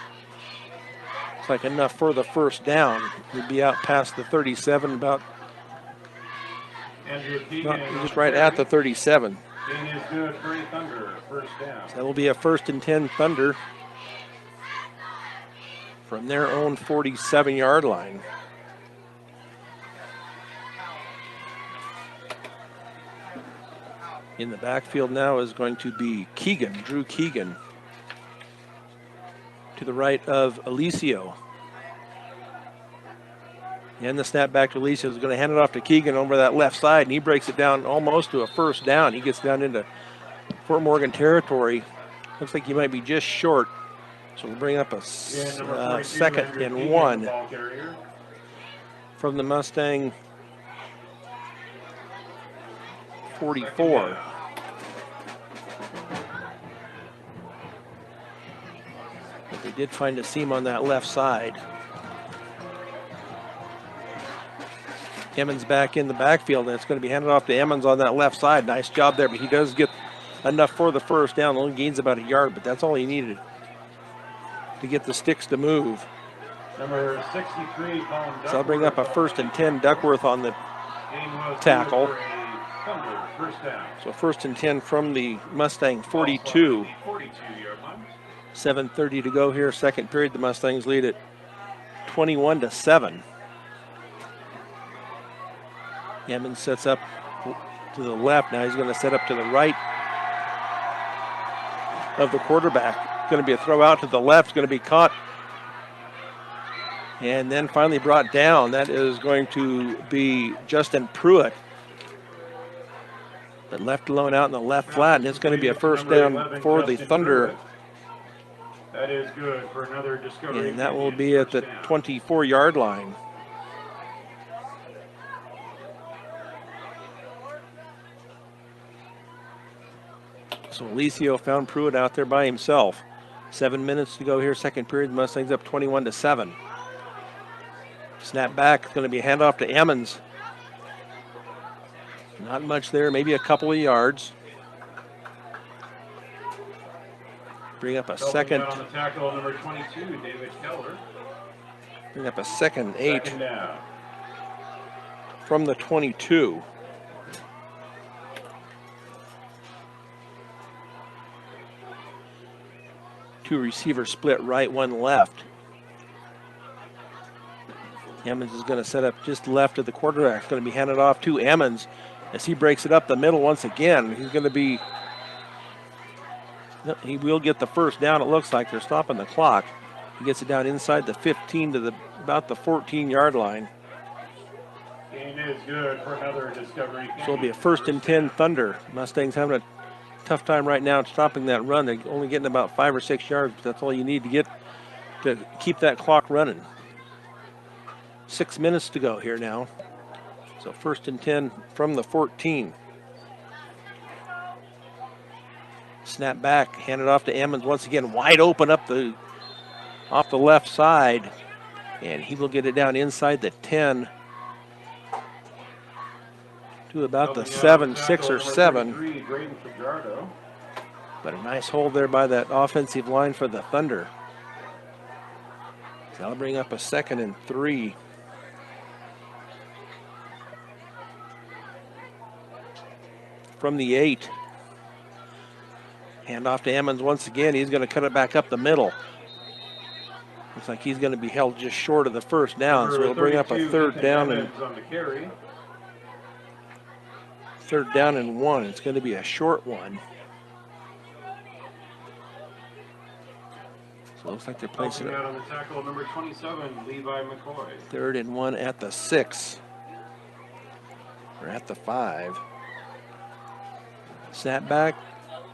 it's like enough for the 1st down. He'll be out past the 37, about just right at the 37. Gain is good for the Thunder, first down. So that will be a 1st and 10 Thunder from their own 47-yard line. In the backfield now is going to be Drew Keegan, to the right of Alicio. And the snap back to Alicio is going to hand it off to Keegan over that left side, and he breaks it down almost to a 1st down. He gets down into Fort Morgan territory. Looks like he might be just short. So we'll bring up a 2nd and 1 from the Mustang 44. But they did find a seam on that left side. Emmons back in the backfield, and it's going to be handed off to Emmons on that left side. Nice job there, but he does get enough for the 1st down. Only gains about a yard, but that's all he needed to get the sticks to move. Number 63, Colin Duckworth. So I'll bring up a 1st and 10, Duckworth on the Gain was tackle. good for a Thunder first down. So 1st and 10 from the Mustang 42. 42-yard line. 7:30 to go here, second period. The Mustangs lead it 21-7. Emmons sets up to the left. Now he's going to set up to the right of the quarterback. Going to be a throw out to the left. Going to be caught and then finally brought down. That is going to be Justin Pruitt. But left alone out in the left flat, and it's going to be a first down for the Thunder. That is good for another Discovery. And that will be at the 24-yard line. So Alicio found Pruitt out there by himself. 7 minutes to go here, second period. The Mustangs up 21-7. Snap back, going to be a handoff to Emmons. Not much there, maybe a couple of yards. Bring up a second. On the tackle, number 22, David Keller. Bring up a second 8 Second down. from the 22. Two receivers split right, one left. Emmons is going to set up just left of the quarterback. It's going to be handed off to Emmons as he breaks it up the middle once again. He's going to be, he will get the first down. It looks like they're stopping the clock. He gets it down inside the 15 to about the 14-yard line. Gain is good for another Discovery. So it'll be a 1st and 10 Thunder. Mustangs having a tough time right now stopping that run. They're only getting about 5 or 6 yards, but that's all you need to get to keep that clock running. 6 minutes to go here now. So 1st and 10 from the 14. Snap back, hand it off to Emmons once again, wide open off the left side, and he will get it down inside the 10 to about the 7, 6 or 7. But a nice hold there by that offensive line for the Thunder. So I'll bring up a 2nd and 3. From the 8. Hand off to Emmons once again. He's going to cut it back up the middle. Looks like he's going to be held just short of the first down, so it'll bring up a 3rd down and 3rd down and 1. It's going to be a short one. So it looks like they're placing it out on the tackle, number 27, Levi Mccoy. 3rd and 1 at the 6. Or at the 5. Snap back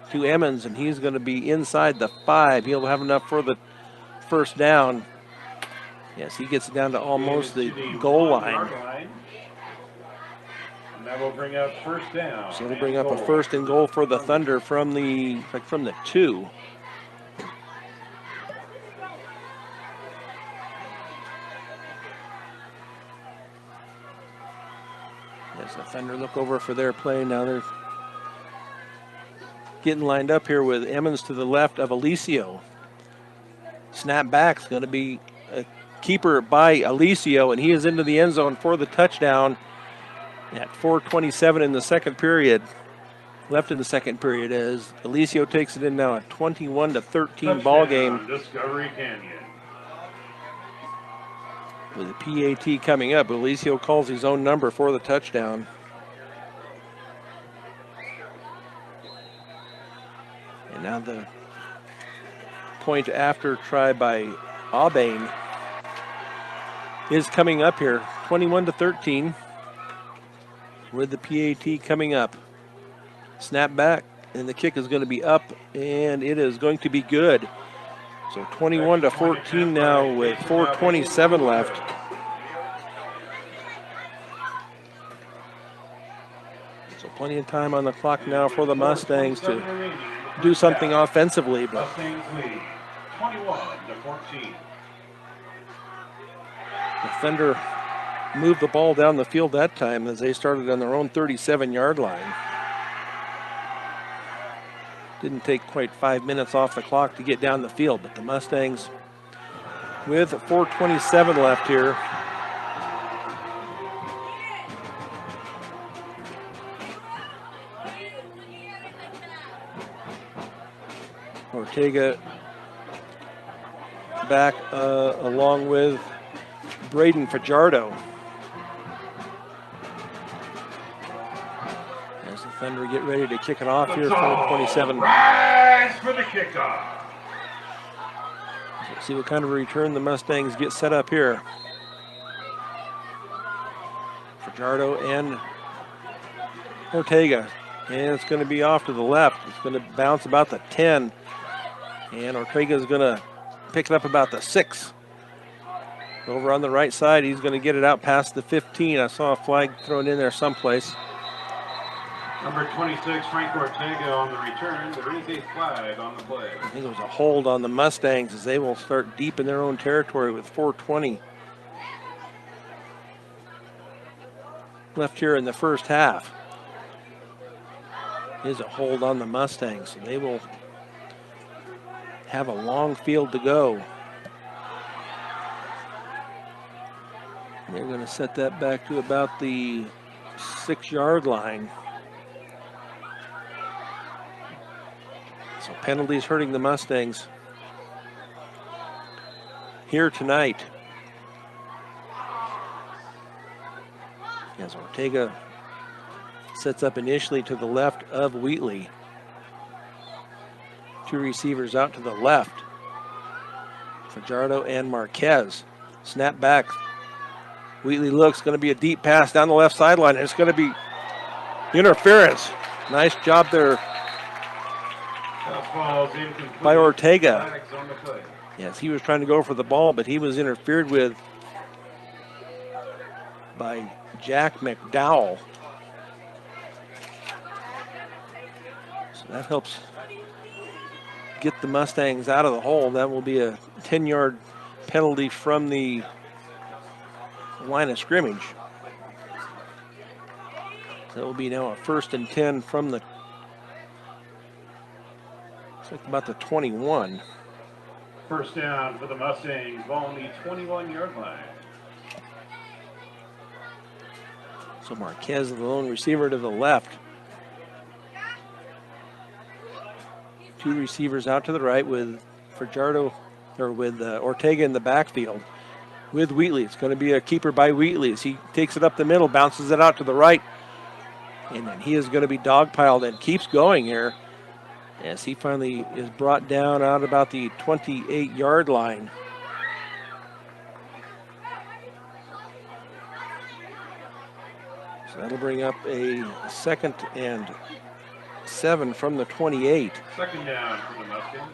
to Emmons, and he's going to be inside the 5. He'll have enough for the first down. Yes, he gets it down to almost the goal line. And that will bring up first down. So it'll bring up a 1st and goal for the Thunder from the 2. As the Thunder look over for their play, now they're getting lined up here with Emmons to the left of Alicio. Snap back's going to be a keeper by Alicio, and he is into the end zone for the touchdown at 4:27 in the second period. Left in the second period as Alicio takes it in now, a 21-13 ball game. Discovery Canyon. With the PAT coming up, Alicio calls his own number for the touchdown. And now the point after try by Aubain is coming up here, 21-13, with the PAT coming up. Snap back, and the kick is going to be up, and it is going to be good. So 21-14 now with 4:27 left. So plenty of time on the clock now for the Mustangs to do something offensively. But Mustangs lead 21-14. the Thunder moved the ball down the field that time as they started on their own 37-yard line. Didn't take quite 5 minutes off the clock to get down the field, but the Mustangs with 4:27 left here. Ortega back along with Braden Fajardo. As the Thunder get ready to kick it off here, 4:27. Rise for the kickoff. Let's see what kind of return the Mustangs get set up here. Fajardo and Ortega. And it's going to be off to the left. It's going to bounce about the 10. And Ortega is going to pick it up about the 6. Over on the right side, he's going to get it out past the 15. I saw a flag thrown in there someplace. Number 26, Frank Ortega on the return. There is a flag on the play. I think it was a hold on the Mustangs as they will start deep in their own territory with 4:20 left here in the first half. Is a hold on the Mustangs. So they will have a long field to go. They're going to set that back to about the 6-yard line. So penalties hurting the Mustangs here tonight. As Ortega sets up initially to the left of Wheatley. 2 receivers out to the left. Fajardo and Marquez. Snap back. Wheatley looks, going to be a deep pass down the left sideline. It's going to be interference. Nice job there by Ortega. Yes, he was trying to go for the ball, but he was interfered with by Jack McDowell. So that helps get the Mustangs out of the hole. That will be a 10-yard penalty from the line of scrimmage. That will be now a 1st and 10 from the, looks like about the 21. First down for the Mustangs, ball on the 21-yard line. So Marquez, the lone receiver to the left. 2 receivers out to the right with Fajardo, or with Ortega in the backfield. With Wheatley, it's going to be a keeper by Wheatley as he takes it up the middle, bounces it out to the right. And then he is going to be dogpiled and keeps going here as he finally is brought down out about the 28-yard line. So that'll bring up a 2nd and 7 from the 28. Second down for the Mustangs.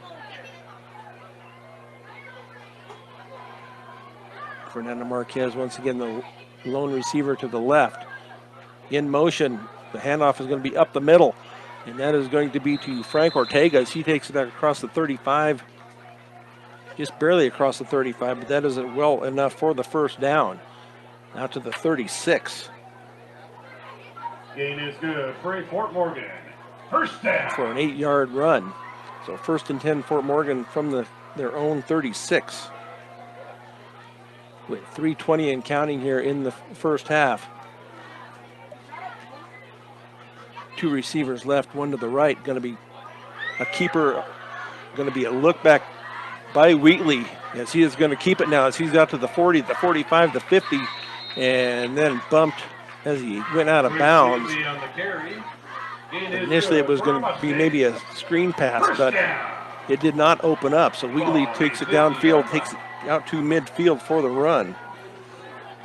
Fernando Marquez, once again, the lone receiver to the left. In motion, the handoff is going to be up the middle, and that is going to be to Frank Ortega as he takes it across the 35, just barely across the 35, but that isn't well enough for the first down. Out to the 36. Gain is good for a Fort Morgan. First down. For an 8-yard run. So 1st and 10 Fort Morgan from their own 36. With 3:20 and counting here in the first half. 2 receivers left, 1 to the right. Going to be a keeper, going to be a look back by Wheatley as he is going to keep it now as he's out to the 40, the 45, the 50, and then bumped as he went out of bounds. Initially it was going to be maybe a screen pass, but it did not open up. So Wheatley takes it downfield, takes it out to midfield for the run.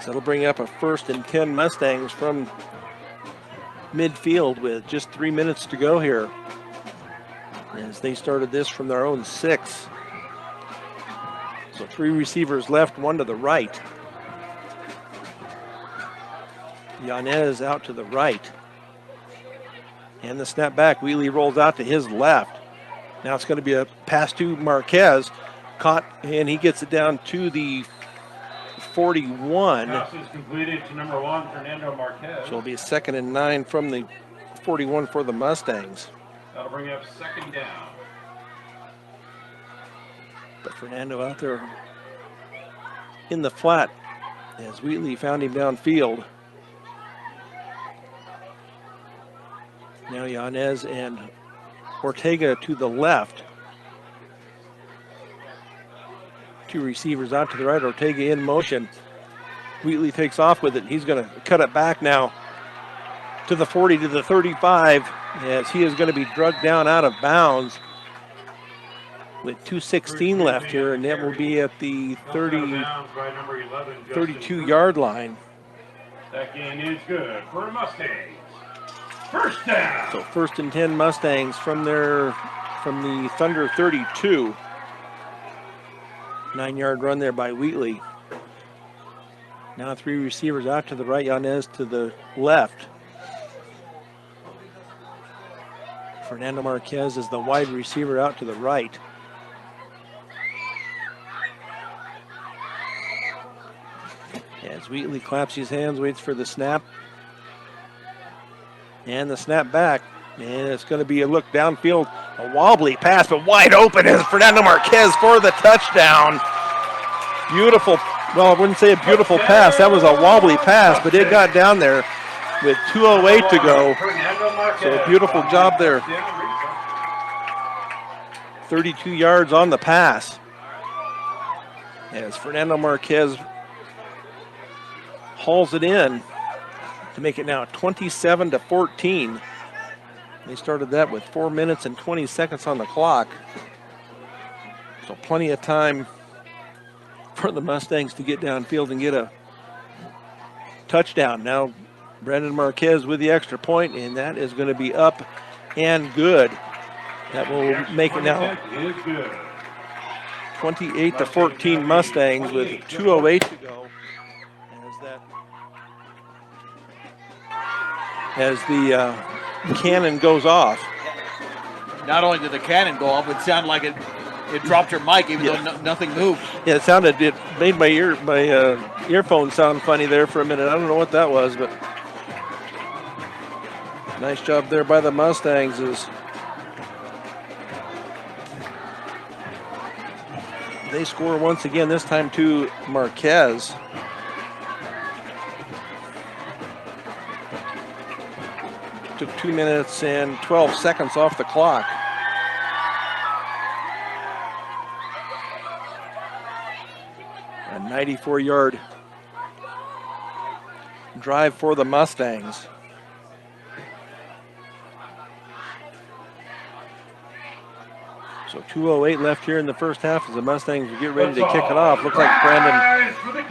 So that'll bring up a 1st and 10 Mustangs from midfield with just 3 minutes to go here as they started this from their own 6. So 3 receivers left, 1 to the right. Yanez out to the right. And the snap back, Wheatley rolls out to his left. Now it's going to be a pass to Marquez. Caught, and he gets it down to the 41. Pass is completed to number 1, Fernando Marquez. So it'll be a 2nd and 9 from the 41 for the Mustangs. That'll bring up 2nd down. But Fernando out there in the flat as Wheatley found him downfield. Now Yanez and Ortega to the left. Two receivers out to the right. Ortega in motion. Wheatley takes off with it. He's going to cut it back now to the 40, to the 35, as he is going to be drugged down out of bounds with 2:16 left here, and that will be at the 32-yard line. That gain is good for Mustangs. First down. So 1st and 10 Mustangs from the Thunder 32. 9-yard run there by Wheatley. Now 3 receivers out to the right, Yanez to the left. Fernando Marquez is the wide receiver out to the right. As Wheatley claps his hands, waits for the snap. And the snap back. And it's going to be a look downfield. A wobbly pass, but wide open is Fernando Marquez for the touchdown. Beautiful. Well, I wouldn't say a beautiful pass. That was a wobbly pass, but it got down there with 2:08 to go. So a beautiful job there. 32 yards on the pass. As Fernando Marquez hauls it in to make it now 27-14. They started that with 4 minutes and 20 seconds on the clock. So plenty of time for the Mustangs to get downfield and get a touchdown. Now Brandon Marquez with the extra point, and that is going to be up and good. That will make it now 28-14 Mustangs with 2:08 to go. As the cannon goes off. Not only did the cannon go off, it sounded like it dropped your mic, even though nothing moved. Yeah, it made my earphone sound funny there for a minute. I don't know what that was, but nice job there by the Mustangs. As they score once again, this time to Marquez. Took 2 minutes and 12 seconds off the clock. A 94-yard drive for the Mustangs. So 2:08 left here in the first half as the Mustangs will get ready to kick it off. Looks like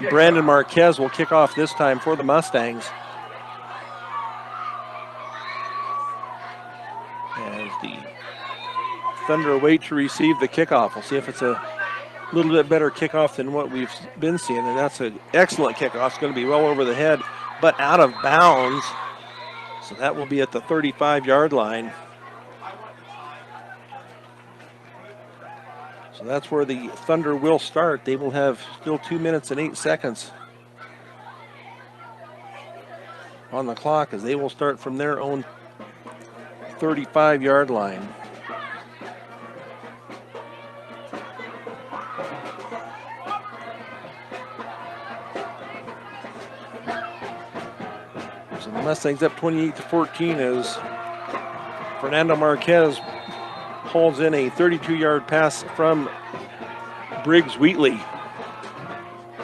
Brandon Marquez will kick off this time for the Mustangs. As the Thunder wait to receive the kickoff. We'll see if it's a little bit better kickoff than what we've been seeing, and that's an excellent kickoff. It's going to be well over the head, but out of bounds. So that will be at the 35-yard line. So that's where the Thunder will start. They will have still 2 minutes and 8 seconds on the clock as they will start from their own 35-yard line. So the Mustangs up 28-14 as Fernando Marquez holds in a 32-yard pass from Briggs Wheatley.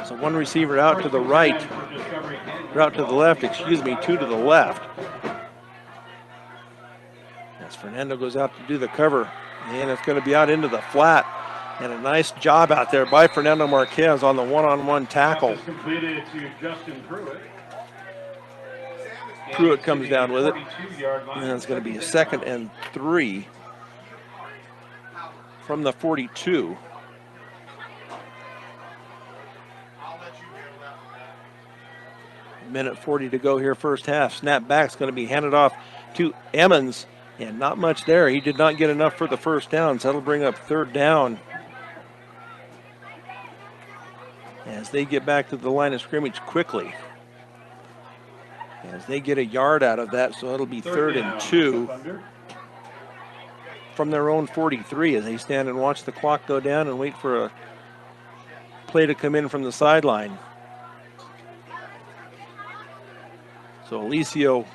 So one receiver out to the right, or out to the left, two to the left. As Fernando goes out to do the cover, and it's going to be out into the flat. And a nice job out there by Fernando Marquez on the one-on-one tackle. Completed to Justin Pruitt. Pruitt comes down with it. And it's going to be a 2nd and 3 from the 42. Minute 40 to go here, first half. Snap back is going to be handed off to Emmons, and not much there. He did not get enough for the first down, so that'll bring up 3rd down. As they get back to the line of scrimmage quickly. As they get a yard out of that, so it'll be 3rd and 2 from their own 43 as they stand and watch the clock go down and wait for a play to come in from the sideline. So Alicio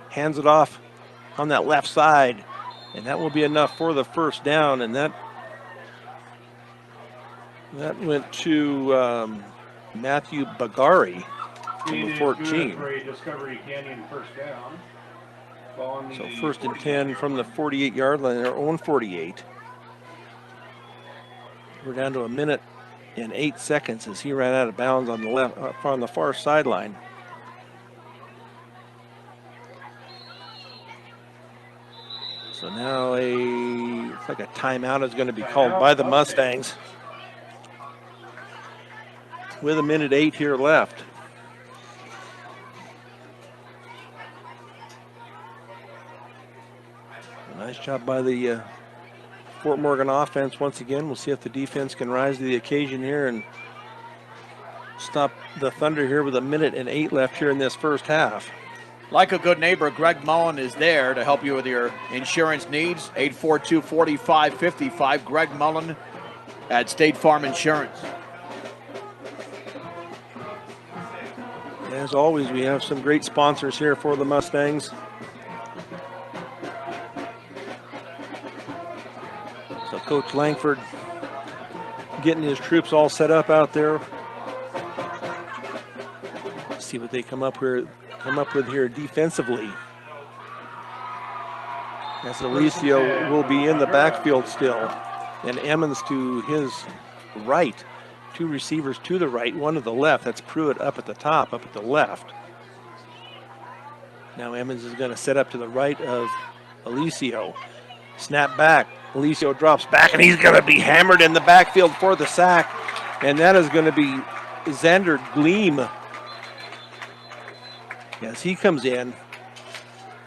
hands it off on that left side, and that will be enough for the first down, and that went to Matthew Bagari from the 14. For a Discovery Canyon first down. So 1st and 10 from the 48-yard line, their own 48. We're down to 1 minute and 8 seconds as he ran out of bounds on the left, on the far sideline. So now it's like a timeout is going to be called by the Mustangs with 1 minute 8 here left. Nice job by the Fort Morgan offense once again. We'll see if the defense can rise to the occasion here and stop the Thunder here with 1 minute and 8 left here in this first half. Like a good neighbor, Greg Mullen is there to help you with your insurance needs. 842-4555. Greg Mullen at State Farm Insurance. As always, we have some great sponsors here for the Mustangs. So Coach Langford getting his troops all set up out there. Let's see what they come up with here defensively. As Alicio will be in the backfield still, and Emmons to his right. 2 receivers to the right, 1 to the left. That's Pruitt up at the top, up at the left. Now Emmons is going to set up to the right of Alicio. Snap back. Alicio drops back, and he's going to be hammered in the backfield for the sack. And that is going to be Xander Gleam. Yes, he comes in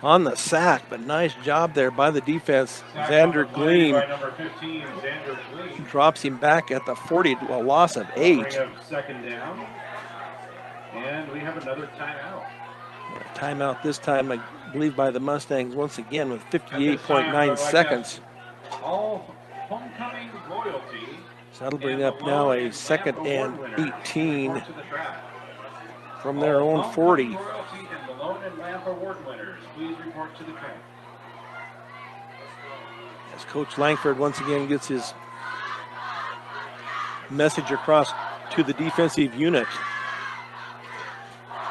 on the sack, but nice job there by the defense. Xander Gleam drops him back at the 40 to a loss of 8. Second down, and we have another timeout. Timeout this time, I believe, by the Mustangs once again with 58.9 seconds. All homecoming loyalty. So that'll bring up now a 2nd and 18 from their own 40. As Coach Langford once again gets his message across to the defensive unit.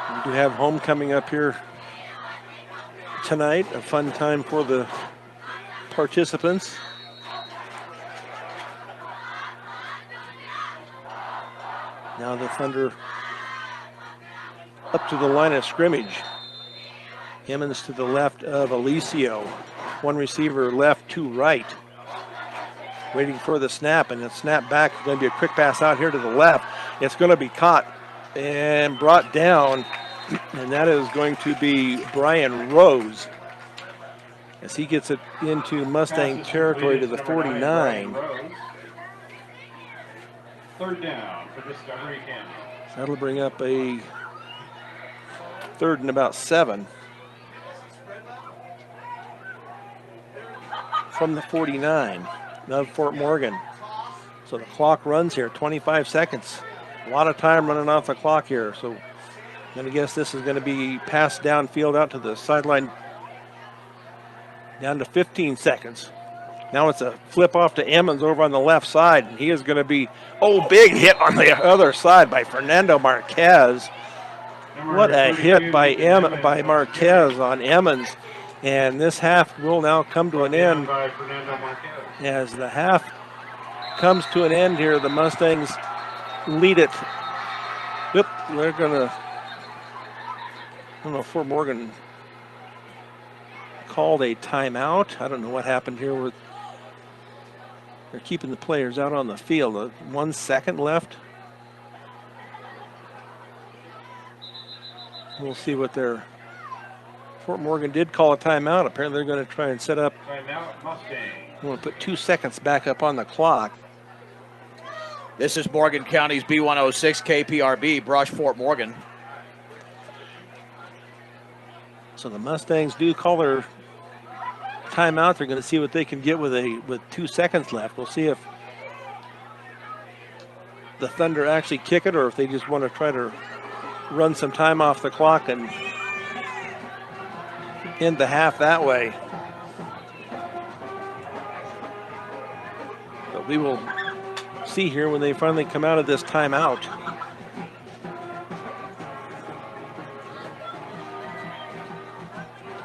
We do have homecoming up here tonight, a fun time for the participants. Now the Thunder up to the line of scrimmage. Emmons to the left of Alicio. 1 receiver left, 2 right. Waiting for the snap, and the snap back is going to be a quick pass out here to the left. It's going to be caught and brought down, and that is going to be Brian Rose as he gets it into Mustang territory to the 49. Third down for Discovery Canyon. That'll bring up a 3rd and about 7 from the 49 of Fort Morgan. So the clock runs here, 25 seconds. A lot of time running off the clock here. So I'm going to guess this is going to be passed downfield out to the sideline down to 15 seconds. Now it's a flip off to Emmons over on the left side, and he is going to be, big hit on the other side by Fernando Marquez. What a hit by Marquez on Emmons. And this half will now come to an end. As the half comes to an end here, the Mustangs lead it. Yep, they're going to, I don't know, Fort Morgan called a timeout. I don't know what happened here with, they're keeping the players out on the field. 1 second left. We'll see what their Fort Morgan did call a timeout. Apparently they're going to try and set up. Timeout Mustang. I'm going to put 2 seconds back up on the clock. This is Morgan County's B106 KPRB, Brush, Fort Morgan. So the Mustangs do call their timeout. They're going to see what they can get with 2 seconds left. We'll see if the Thunder actually kick it or if they just want to try to run some time off the clock and end the half that way. But we will see here when they finally come out of this timeout.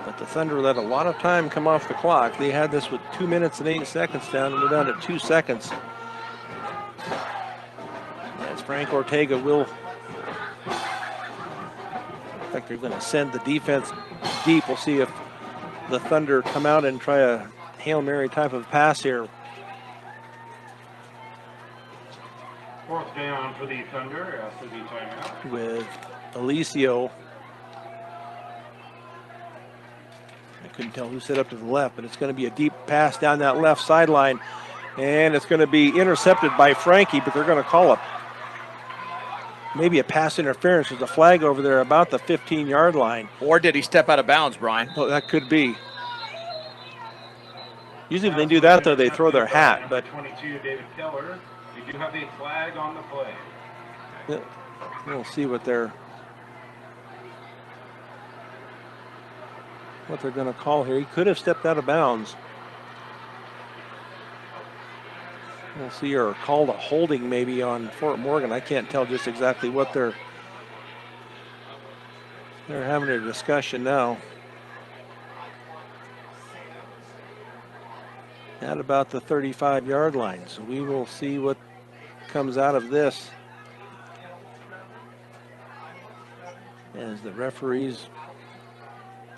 But the Thunder let a lot of time come off the clock. They had this with 2 minutes and 8 seconds down, and we're down to 2 seconds. As Frank Ortega will, I think they're going to send the defense deep. We'll see if the Thunder come out and try a Hail Mary type of pass here. Fourth down for the Thunder after the timeout. With Alicio. I couldn't tell who set up to the left, but it's going to be a deep pass down that left sideline. And it's going to be intercepted by Frankie, but they're going to call it maybe a pass interference. There's a flag over there about the 15-yard line. Or did he step out of bounds, Brian? Oh, that could be. Usually when they do that, though, they throw their hat. But 22, David Keller. We do have a flag on the play. we'll see what they're going to call here. He could have stepped out of bounds. We'll see, or called a holding maybe on Fort Morgan. I can't tell just exactly what they're having a discussion now. At about the 35-yard line. So we will see what comes out of this as the referees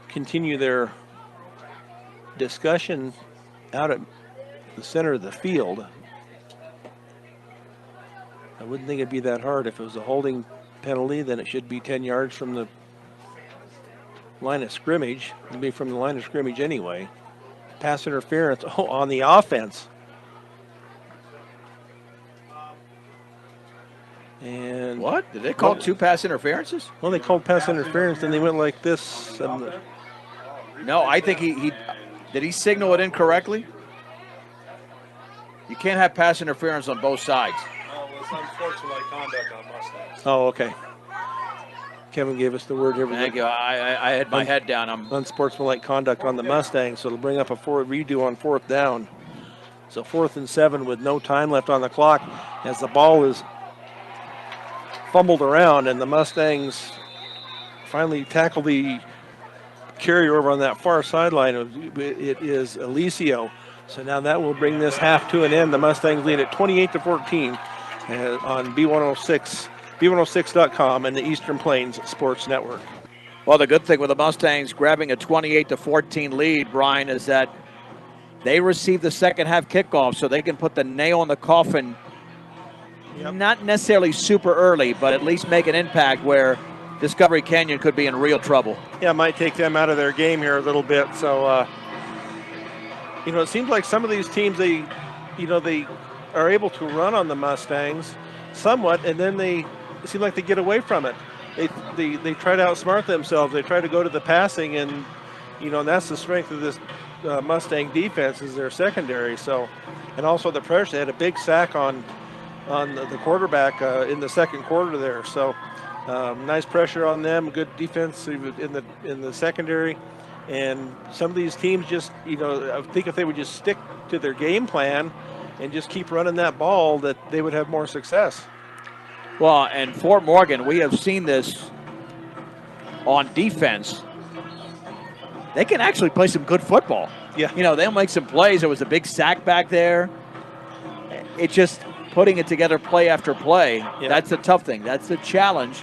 continue their discussion out at the center of the field. I wouldn't think it'd be that hard. If it was a holding penalty, then it should be 10 yards from the line of scrimmage. It'd be from the line of scrimmage anyway. Pass interference on the offense. And what? Did they call two pass interferences? Well, they called pass interference, and they went like this. No, I think he did he signal it incorrectly? You can't have pass interference on both sides. No, it's unsportsmanlike conduct on Mustangs. Oh, okay. Kevin gave us the word here. Thank you. I had my head down. Unsportsmanlike conduct on the Mustangs, so it'll bring up a redo on fourth down. So 4th and 7 with no time left on the clock as the ball is fumbled around, and the Mustangs finally tackle the carryover on that far sideline. It is Alicio. So now that will bring this half to an end. The Mustangs lead at 28-14 on B106.com and the Eastern Plains Sports Network. Well, the good thing with the Mustangs grabbing a 28-14 lead, Brian, is that they receive the second half kickoff, so they can put the nail in the coffin. Yep. Not necessarily super early, but at least make an impact where Discovery Canyon could be in real trouble. Yeah, it might take them out of their game here a little bit. So, it seems like some of these teams, they are able to run on the Mustangs somewhat, and then it seems like they get away from it. They try to outsmart themselves. They try to go to the passing, and that's the strength of this Mustang defense is their secondary. So, and also the pressure. They had a big sack on the quarterback in the second quarter there. So, nice pressure on them. Good defense in the secondary. And some of these teams just, I think if they would just stick to their game plan and just keep running that ball, that they would have more success. Well, and Fort Morgan, we have seen this on defense. They can actually play some good football. Yeah. They'll make some plays. There was a big sack back there. It's just putting it together play after play. Yeah. That's the tough thing. That's the challenge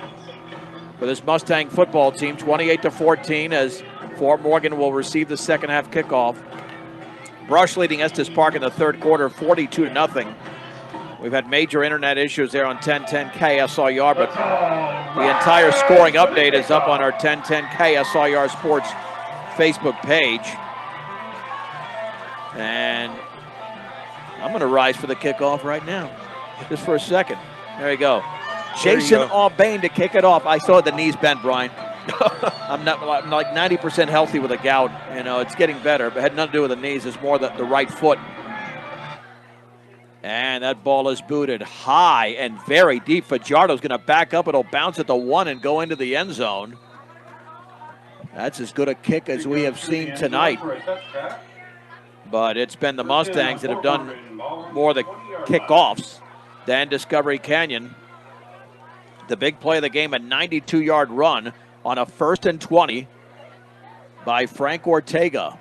for this Mustang football team, 28-14, as Fort Morgan will receive the second half kickoff. Brush leading Estes Park in the third quarter, 42-0. We've had major internet issues there on 1010 KSIR, but the entire scoring update is up on our 1010 KSIR Sports Facebook page. And I'm going to rise for the kickoff right now, just for a second. There you go. Jason Aubain to kick it off. I saw the knees bent, Brian. I'm like 90% healthy with a gout. It's getting better, but it had nothing to do with the knees. It's more the right foot. And that ball is booted high and very deep. Fajardo's going to back up. It'll bounce at the 1 and go into the end zone. That's as good a kick as we have seen tonight. But it's been the Mustangs that have done more of the kickoffs than Discovery Canyon. The big play of the game, a 92-yard run on a 1st and 20 by Frank Ortega.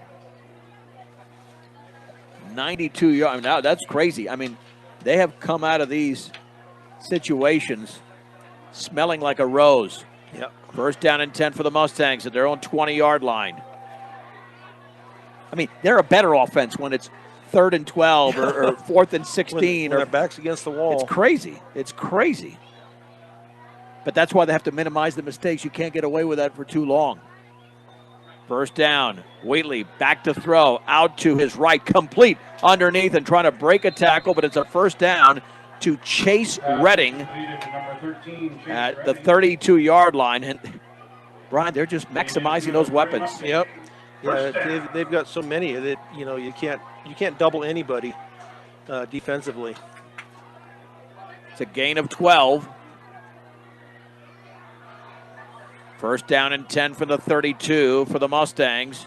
92 yards. Now that's crazy. I mean, they have come out of these situations smelling like a rose. Yep. 1st down and 10 for the Mustangs at their own 20-yard line. I mean, they're a better offense when it's 3rd and 12 or 4th and 16. When their back's against the wall. It's crazy. It's crazy. But that's why they have to minimize the mistakes. You can't get away with that for too long. 1st down. Wheatley back to throw. Out to his right. Complete underneath and trying to break a tackle, but it's a 1st down to Chase Redding at the 32-yard line. And Brian, they're just maximizing those weapons. Yep. Yeah, they've got so many that you can't double anybody defensively. It's a gain of 12. 1st down and 10 for the 32 for the Mustangs.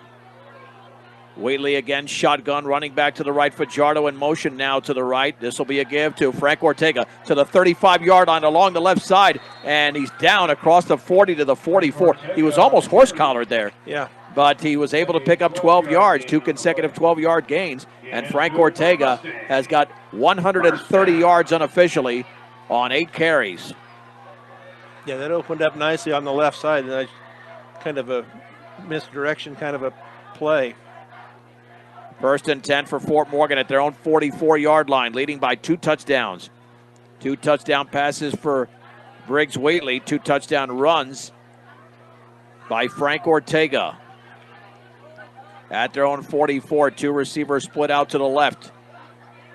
Wheatley again, shotgun, running back to the right. Fajardo in motion now to the right. This will be a give to Frank Ortega to the 35-yard line along the left side, and he's down across the 40 to the 44. He was almost horse-collared there. Yeah. But he was able to pick up 12 yards, 2 consecutive 12-yard gains, and Frank Ortega has got 130 yards unofficially on 8 carries. Yeah, that opened up nicely on the left side, and kind of a misdirection kind of a play. 1st and 10 for Fort Morgan at their own 44-yard line, leading by 2 touchdowns. 2 touchdown passes for Briggs Wheatley, 2 touchdown runs by Frank Ortega. At their own 44, 2 receivers split out to the left.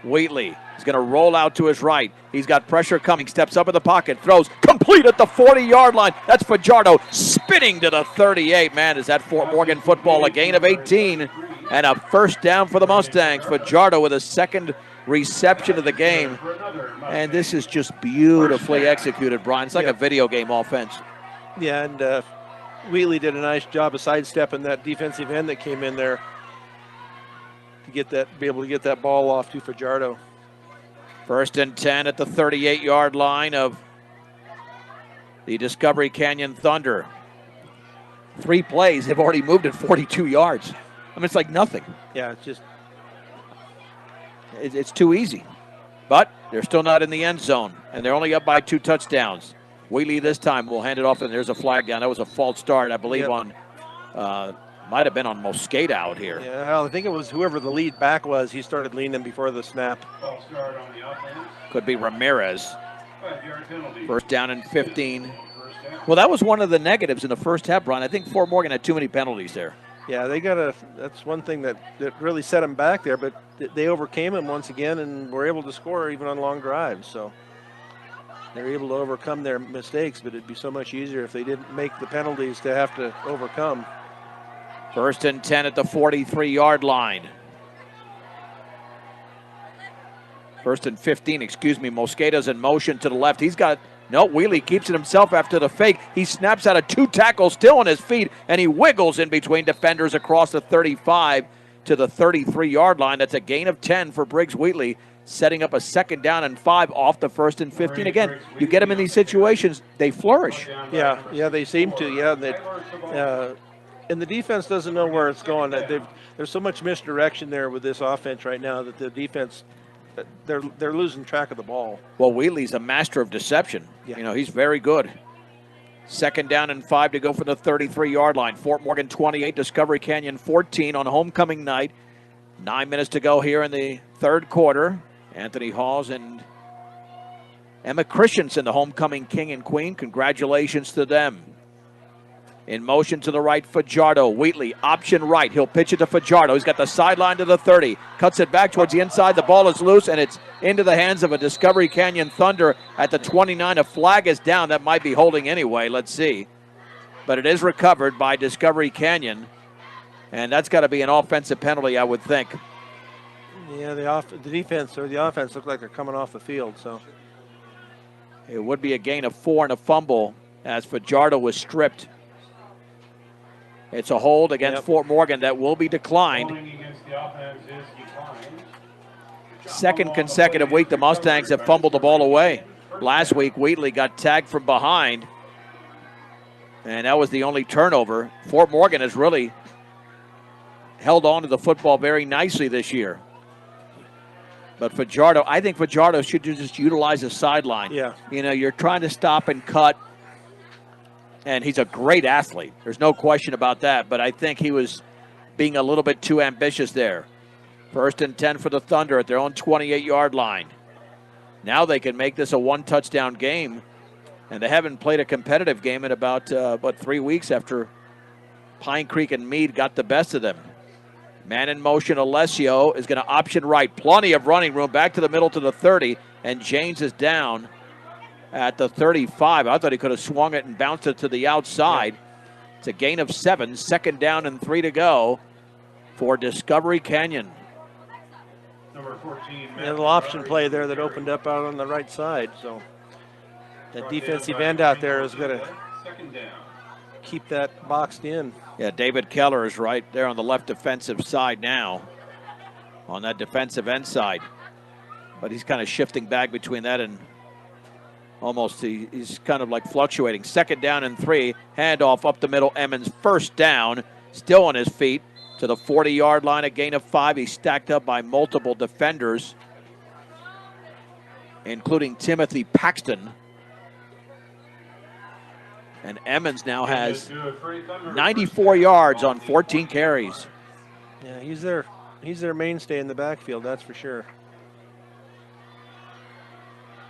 Wheatley is going to roll out to his right. He's got pressure coming, steps up in the pocket, throws complete at the 40-yard line. That's Fajardo spinning to the 38. Man, is that Fort Morgan football, a gain of 18 and a 1st down for the Mustangs. Fajardo with a 2nd reception of the game. And this is just beautifully executed, Brian. It's like a video game offense. Yeah, and Wheatley did a nice job of sidestepping that defensive end that came in there to be able to get that ball off to Fajardo. 1st and 10 at the 38-yard line of the Discovery Canyon Thunder. 3 plays, they've already moved at 42 yards. I mean, it's like nothing. Yeah, it's just... It's too easy. But they're still not in the end zone, and they're only up by 2 touchdowns. Wheatley this time will hand it off, and there's a flag down. That was a false start, I believe, on... might have been on Mosqueda out here. Yeah, well, I think it was whoever the lead back was. He started leaning before the snap. Could be Ramirez. 1st down and 15. Well, that was one of the negatives in the first half, Brian. I think Fort Morgan had too many penalties there. Yeah, that's one thing that really set them back there, but they overcame him once again and were able to score even on long drives. So they're able to overcome their mistakes, but it'd be so much easier if they didn't make the penalties to have to overcome. 1st and 10 at the 43-yard line. 1st and 15, excuse me. Mosqueda's in motion to the left. Wheatley keeps it himself after the fake. He snaps out of 2 tackles, still on his feet, and he wiggles in between defenders across the 35 to the 33-yard line. That's a gain of 10 for Briggs Wheatley, setting up a 2nd down and 5 off the 1st and 15. Again, you get them in these situations, they flourish. Yeah, they seem to. Yeah, and the defense doesn't know where it's going. There's so much misdirection there with this offense right now that the defense, they're losing track of the ball. Well, Wheatley's a master of deception. Yeah. He's very good. 2nd down and 5 to go from the 33-yard line. Fort Morgan 28, Discovery Canyon 14 on homecoming night. 9 minutes to go here in the 3rd quarter. Anthony Halls and Emma Christensen, the homecoming king and queen. Congratulations to them. In motion to the right, Fajardo. Wheatley, option right. He'll pitch it to Fajardo. He's got the sideline to the 30. Cuts it back towards the inside. The ball is loose, and it's into the hands of a Discovery Canyon Thunder at the 29. A flag is down. That might be holding anyway. Let's see. But it is recovered by Discovery Canyon, and that's got to be an offensive penalty, I would think. Yeah, the defense or the offense look like they're coming off the field. So It would be a gain of 4 and a fumble as Fajardo was stripped. It's a hold against Fort Morgan that will be declined. Holding against the offense is declined. Second consecutive week the Mustangs have fumbled the ball away. Last week, Wheatley got tagged from behind, and that was the only turnover. Fort Morgan has really held on to the football very nicely this year. But Fajardo, I think Fajardo should just utilize the sideline. Yeah. You know, you're trying to stop and cut, and he's a great athlete. There's no question about that, but I think he was being a little bit too ambitious there. 1st and 10 for the Thunder at their own 28-yard line. Now they can make this a 1-touchdown game, and they haven't played a competitive game in about 3 weeks after Pine Creek and Meade got the best of them. Man in motion, Alessio is going to option right. Plenty of running room back to the middle to the 30, and James is down at the 35. I thought he could have swung it and bounced it to the outside. It's a gain of 7, 2nd down and 3 to go for Discovery Canyon. Number 14. a little option play there that opened up out on the right side. So that defensive end out there is going to keep that boxed in. Yeah, David Keller is right there on the left defensive side now, on that defensive end side. But he's kind of shifting back between that and almost he's kind of like fluctuating. 2nd down and 3, handoff up the middle. Emmons 1st down, still on his feet to the 40-yard line, a gain of 5. He's stacked up by multiple defenders, including Timothy Paxton. And Emmons now has 94 yards on 14 carries. Yeah, he's their mainstay in the backfield, that's for sure.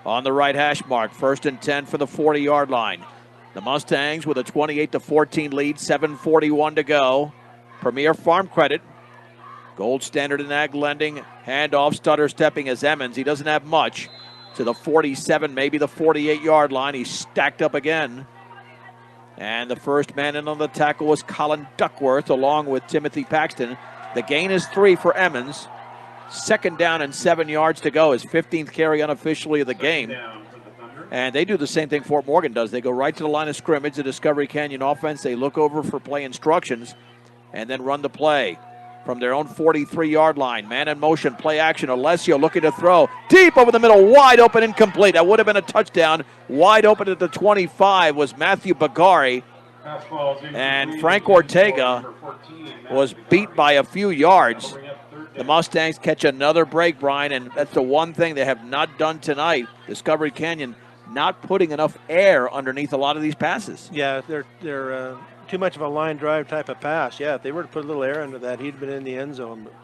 On the right hash mark, 1st and 10 for the 40-yard line. The Mustangs with a 28-14 lead, 7:41 to go. Premier Farm Credit, Gold Standard in Ag Lending, handoff, stutter stepping as Emmons. He doesn't have much to the 47, maybe the 48-yard line. He's stacked up again. And the first man in on the tackle was Colin Duckworth along with Timothy Paxton. The gain is 3 for Emmons. 2nd down and 7 yards to go. His 15th carry unofficially of the game. And they do the same thing Fort Morgan does. They go right to the line of scrimmage, the Discovery Canyon offense. They look over for play instructions and then run the play from their own 43-yard line. Man in motion, play action. Alessio looking to throw. Deep over the middle, wide open, incomplete. That would have been a touchdown. Wide open at the 25 was Matthew Bagari. And Frank Ortega was beat by a few yards. The Mustangs catch another break, Brian, and that's the one thing they have not done tonight. Discovery Canyon not putting enough air underneath a lot of these passes. Yeah, they're too much of a line drive type of pass. Yeah, if they were to put a little air into that, he'd been in the end zone. But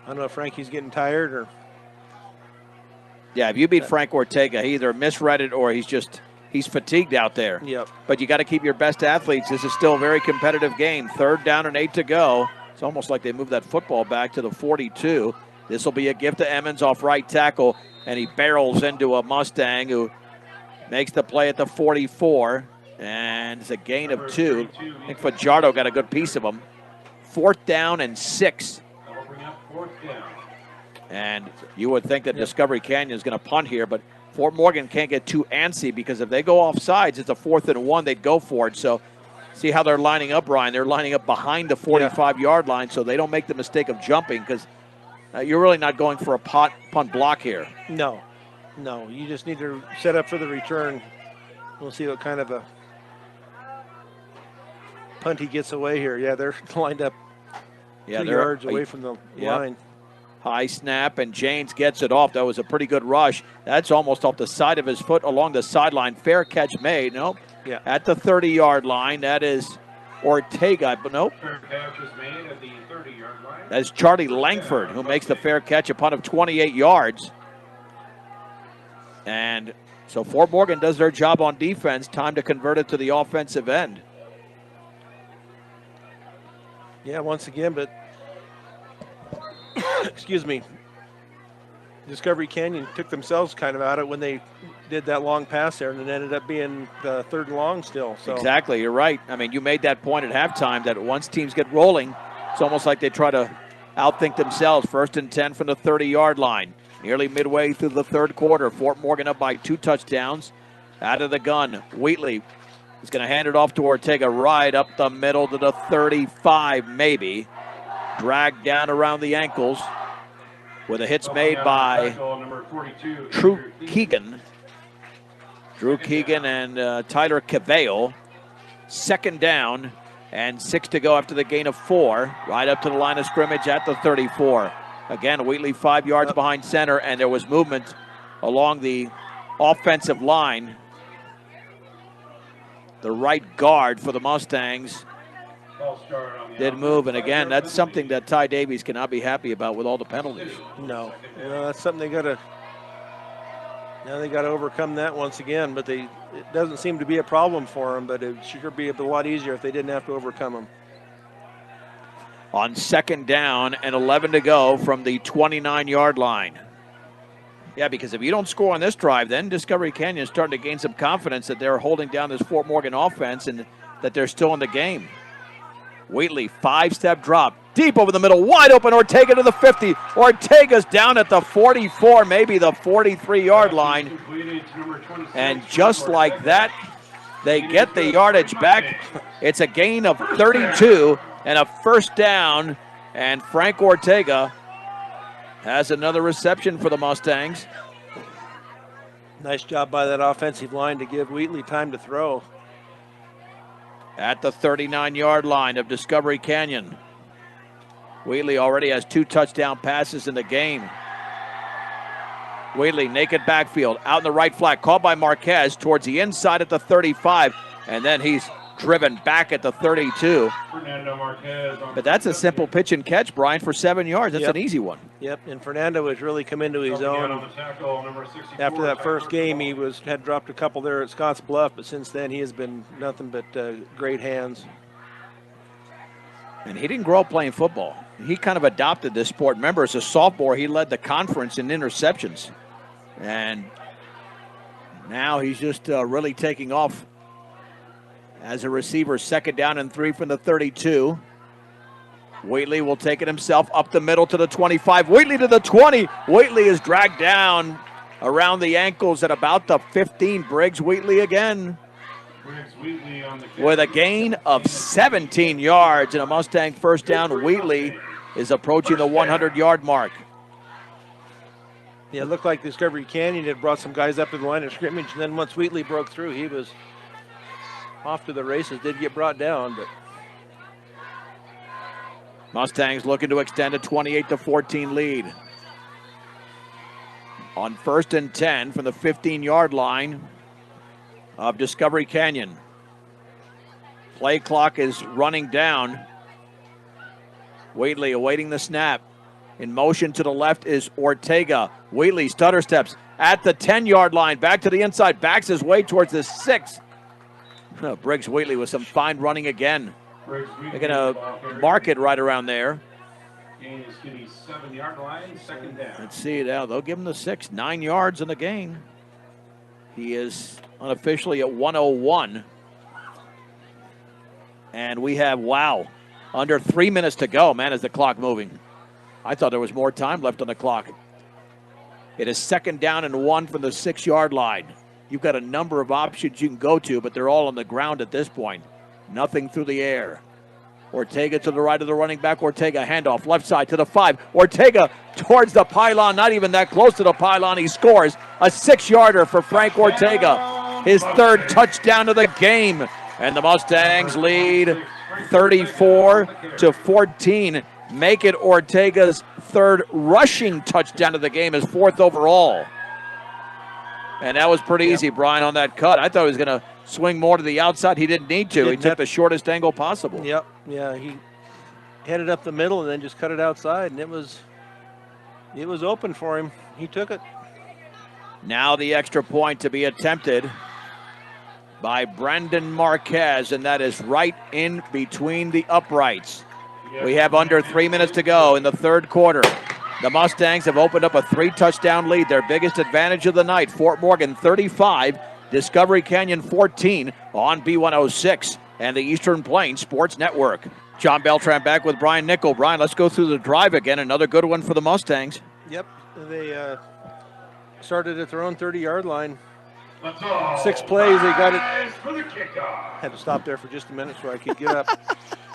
I don't know if Frankie's getting tired or. Yeah, if you beat Frank Ortega, he either misread it or he's fatigued out there. Yep. But you got to keep your best athletes. This is still a very competitive game. 3rd down and 8 to go. It's almost like they moved that football back to the 42. This will be a give to Emmons off right tackle, and he barrels into a Mustang who makes the play at the 44. And it's a gain of 2. I think Fajardo got a good piece of him. 4th down and 6. And you would think that Discovery Canyon is going to punt here, but Fort Morgan can't get too antsy because if they go off sides, it's a 4th and 1, they'd go for it. So see how they're lining up, Ryan. They're lining up behind the 45-yard line so they don't make the mistake of jumping because you're really not going for a punt block here. No, you just need to set up for the return. We'll see what kind of a punt he gets away here. Yeah, they're lined up 2 yards away from the line. High snap, and James gets it off. That was a pretty good rush. That's almost off the side of his foot along the sideline. Fair catch made. Nope. Yeah. At the 30-yard line, that is Ortega, but nope. Fair catch is made at the 30-yard line. That's Charlie Langford who makes the fair catch, a punt of 28 yards. And so Fort Morgan does their job on defense. Time to convert it to the offensive end. Yeah, once again, but excuse me, Discovery Canyon took themselves kind of out of it when they did that long pass there, and it ended up being the 3rd and long still. So. Exactly, you're right. I mean, you made that point at halftime that once teams get rolling, it's almost like they try to outthink themselves. 1st and 10 from the 30-yard line. Nearly midway through the third quarter. Fort Morgan up by 2 touchdowns. Out of the gun, Wheatley is going to hand it off to Ortega right up the middle to the 35, maybe. Dragged down around the ankles with a hits made by Drew Keegan. Drew Keegan and Tyler Cavale. 2nd down and 6 to go after the gain of 4. Right up to the line of scrimmage at the 34. Again, Wheatley 5 yards behind center, and there was movement along the offensive line. The right guard for the Mustangs did move, and again, that's something that Ty Davies cannot be happy about with all the penalties. No, that's something they got to. Now they got to overcome that once again, but it doesn't seem to be a problem for them. But it sure be a lot easier if they didn't have to overcome them. On 2nd down and 11 to go from the 29-yard line. Yeah, because if you don't score on this drive, then Discovery Canyon is starting to gain some confidence that they're holding down this Fort Morgan offense and that they're still in the game. Wheatley, 5-step drop, deep over the middle, wide open, Ortega to the 50. Ortega's down at the 44, maybe the 43-yard line. And just like that, they get the yardage back. It's a gain of 32 and a 1st down, and Frank Ortega has another reception for the Mustangs. Nice job by that offensive line to give Wheatley time to throw. At the 39-yard line of Discovery Canyon. Wheatley already has 2 touchdown passes in the game. Wheatley, naked backfield, out in the right flat, caught by Marquez towards the inside at the 35, and then he's driven back at the 32. But that's a simple pitch and catch, Brian, for 7 yards. That's an easy one. Yep, and Fernando has really come into his own. After that first game, he had dropped a couple there at Scotts Bluff, but since then he has been nothing but great hands. And he didn't grow up playing football. He kind of adopted this sport. Remember, as a sophomore, he led the conference in interceptions. And now he's just really taking off as a receiver. 2nd down and 3 from the 32. Wheatley will take it himself up the middle to the 25. Wheatley to the 20. Wheatley is dragged down around the ankles at about the 15. Briggs Wheatley again with a gain of 17 yards and a Mustang 1st down. Wheatley is approaching the 100-yard mark. Yeah, it looked like Discovery Canyon had brought some guys up to the line of scrimmage, and then once Wheatley broke through, he was off to the races. Did get brought down, but Mustangs looking to extend a 28-14 lead. On 1st and 10 from the 15-yard line of Discovery Canyon. Play clock is running down. Wheatley awaiting the snap. In motion to the left is Ortega. Wheatley stutter steps at the 10-yard line. Back to the inside. Backs his way towards the 6. Briggs Wheatley with some fine running again. They're going to mark it right around there. Gain is to the 7-yard line, 2nd down. Let's see now. They'll give him the 6. 9 yards in the gain. He is unofficially at 101. And we have, under 3 minutes to go. Man, is the clock moving. I thought there was more time left on the clock. It is 2nd down and 1 from the 6-yard line. You've got a number of options you can go to, but they're all on the ground at this point. Nothing through the air. Ortega to the right of the running back. Ortega handoff left side to the 5. Ortega towards the pylon, not even that close to the pylon. He scores a 6-yarder for Frank Ortega. His 3rd touchdown of the game. And the Mustangs lead 34-14. Make it Ortega's 3rd rushing touchdown of the game, his 4th overall. And that was pretty easy, Brian, on that cut. I thought he was going to swing more to the outside. He didn't need to. He took the shortest angle possible. Yep. Yeah, he headed up the middle and then just cut it outside, and it was open for him. He took it. Now the extra point to be attempted by Brendan Marquez, and that is right in between the uprights. We have under 3 minutes to go in the 3rd quarter. The Mustangs have opened up a 3-touchdown lead, their biggest advantage of the night. Fort Morgan 35, Discovery Canyon 14 on B106 and the Eastern Plains Sports Network. John Beltran back with Brian Nickel. Brian, let's go through the drive again. Another good one for the Mustangs. Yep, they started at their own 30-yard line. 6 plays, they got it. For the kickoff. Had to stop there for just a minute so I could get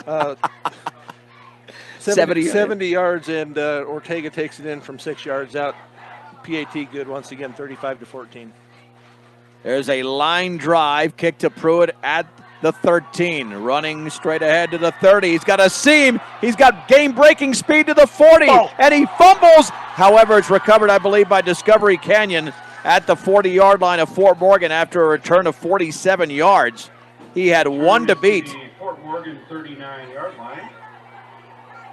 up. 70 yards, and Ortega takes it in from 6 yards out. PAT good once again, 35-14. There's a line drive, kick to Pruitt at the 13, running straight ahead to the 30. He's got a seam. He's got game-breaking speed to the 40, and he fumbles. However, it's recovered, I believe, by Discovery Canyon at the 40-yard line of Fort Morgan after a return of 47 yards. He had one to beat. Fort Morgan 39-yard line.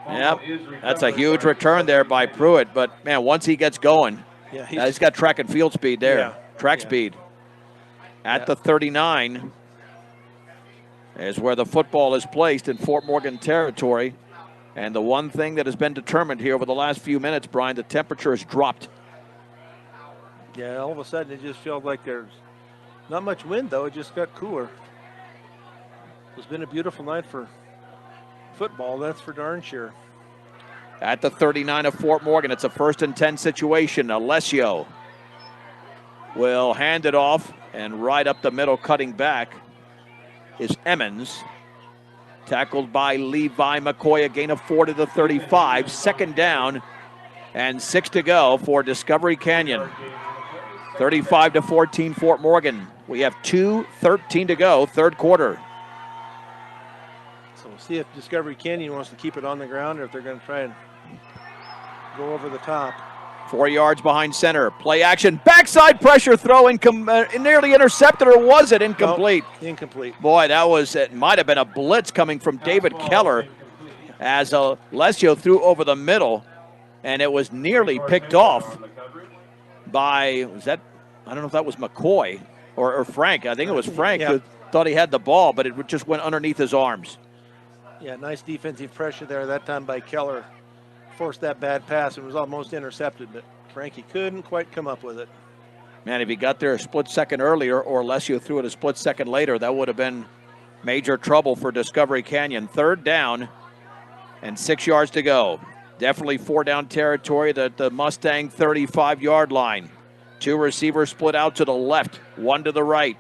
Yep, that's a huge return there by Pruitt. But, man, once he gets going, he's got track and field speed there, speed. At the 39 is where the football is placed in Fort Morgan territory. And the one thing that has been determined here over the last few minutes, Brian, the temperature has dropped. Yeah, all of a sudden it just felt like there's not much wind, though. It just got cooler. It's been a beautiful night for football, that's for darn sure. At the 39 of Fort Morgan, it's a 1st and 10 situation. Alessio will hand it off, and right up the middle, cutting back, is Emmons. Tackled by Levi Mccoy, a gain of 4 to the 35. 2nd down and 6 to go for Discovery Canyon. 35-14 Fort Morgan. We have 2:13 to go, 3rd quarter. So we'll see if Discovery Canyon wants to keep it on the ground or if they're going to try and go over the top. 4 yards behind center. Play action. Backside pressure throw. Nearly intercepted, or was it incomplete? Nope, incomplete. Boy, it might have been a blitz coming from David Keller as Alessio threw over the middle, and it was nearly picked off by, I don't know if that was McCoy or Frank. I think it was Frank who thought he had the ball, but it just went underneath his arms. Yeah, nice defensive pressure there that time by Keller. Forced that bad pass and was almost intercepted, but Frankie couldn't quite come up with it. Man, if he got there a split second earlier or Alessio threw it a split second later, that would have been major trouble for Discovery Canyon. 3rd down and 6 yards to go. Definitely 4-down territory at the Mustang 35-yard line. 2 receivers split out to the left, 1 to the right.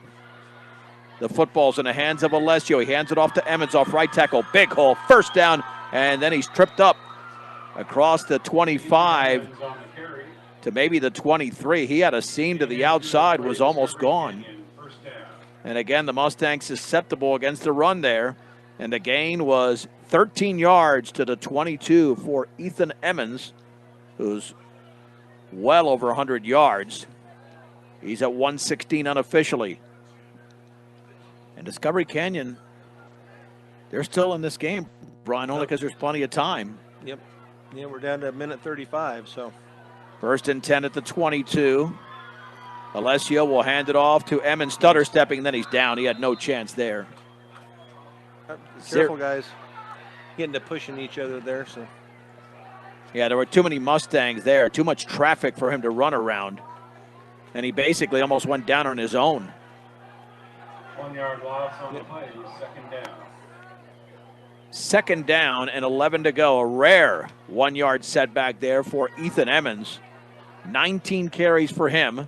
The football's in the hands of Alessio. He hands it off to Emmons off right tackle. Big hole, 1st down, and then he's tripped up across the 25 to maybe the 23. He had a seam to the outside, was almost gone. And again, the Mustangs susceptible against the run there. And the gain was 13 yards to the 22 for Ethan Emmons, who's well over 100 yards. He's at 116 unofficially. And Discovery Canyon, they're still in this game, Brian, only because there's plenty of time. Yep. Yeah, we're down to 1:35, so. 1st and 10 at the 22. Alessio will hand it off to Emmons, stutter stepping, then he's down. He had no chance there. Careful, guys. Getting to pushing each other there, so. Yeah, there were too many Mustangs there, too much traffic for him to run around. And he basically almost went down on his own. 1 yard loss on the play, 2nd down. 2nd down and 11 to go. A rare 1-yard setback there for Ethan Emmons. 19 carries for him.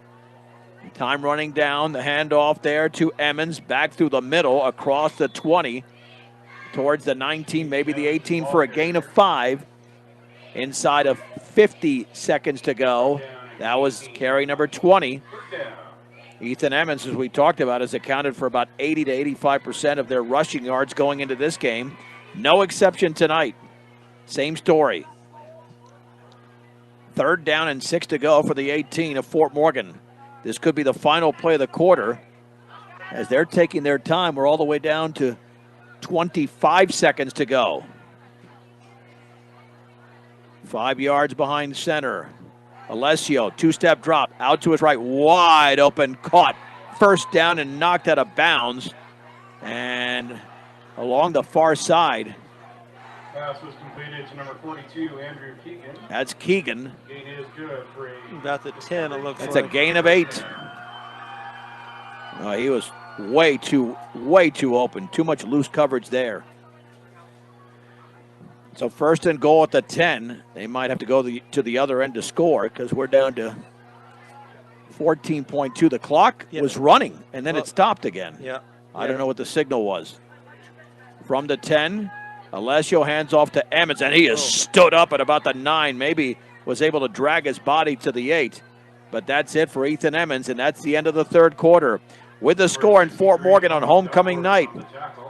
Time running down, the handoff there to Emmons, back through the middle, across the 20, towards the 19, maybe the 18 for a gain of 5. Inside of 50 seconds to go. That was carry number 20. Ethan Emmons, as we talked about, has accounted for about 80 to 85% of their rushing yards going into this game. No exception tonight. Same story. 3rd down and 6 to go for the 18 of Fort Morgan. This could be the final play of the quarter. As they're taking their time, we're all the way down to 25 seconds to go. 5 yards behind center. Alessio, 2-step drop, out to his right, wide open, caught. 1st down and knocked out of bounds. And along the far side. Pass was completed to number 42, Andrew Keegan. That's Keegan. Gain is good for about the 10, it looks That's like. a gain of 8. He was way too open. Too much loose coverage there. So first and goal at the 10. They might have to go to the other end to score because we're down to 14.2. The clock was running, and then it stopped again. Yeah. I don't know what the signal was. From the 10, Alessio hands off to Emmons, and he has stood up at about the 9. Maybe was able to drag his body to the 8. But that's it for Ethan Emmons, and that's the end of the third quarter. With the score in Fort Morgan on homecoming night,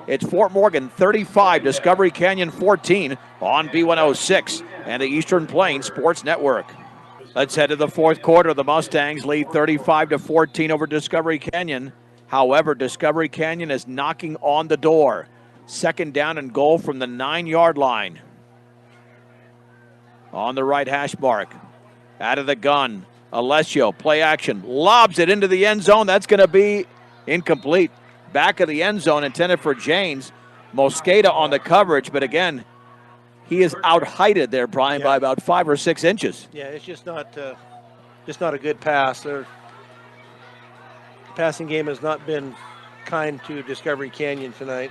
it's Fort Morgan 35, Discovery Canyon 14 on B106 and the Eastern Plains Sports Network. Let's head to the fourth quarter. The Mustangs lead 35-14 over Discovery Canyon. However, Discovery Canyon is knocking on the door. Second down and goal from the 9-yard line. On the right hash mark. Out of the gun. Alessio, play action, lobs it into the end zone. That's going to be incomplete. Back of the end zone, intended for James. Mosqueda on the coverage, but again, he is out-heighted there, Brian, by about 5 or 6 inches. Yeah, it's just not a good pass. Their passing game has not been kind to Discovery Canyon tonight.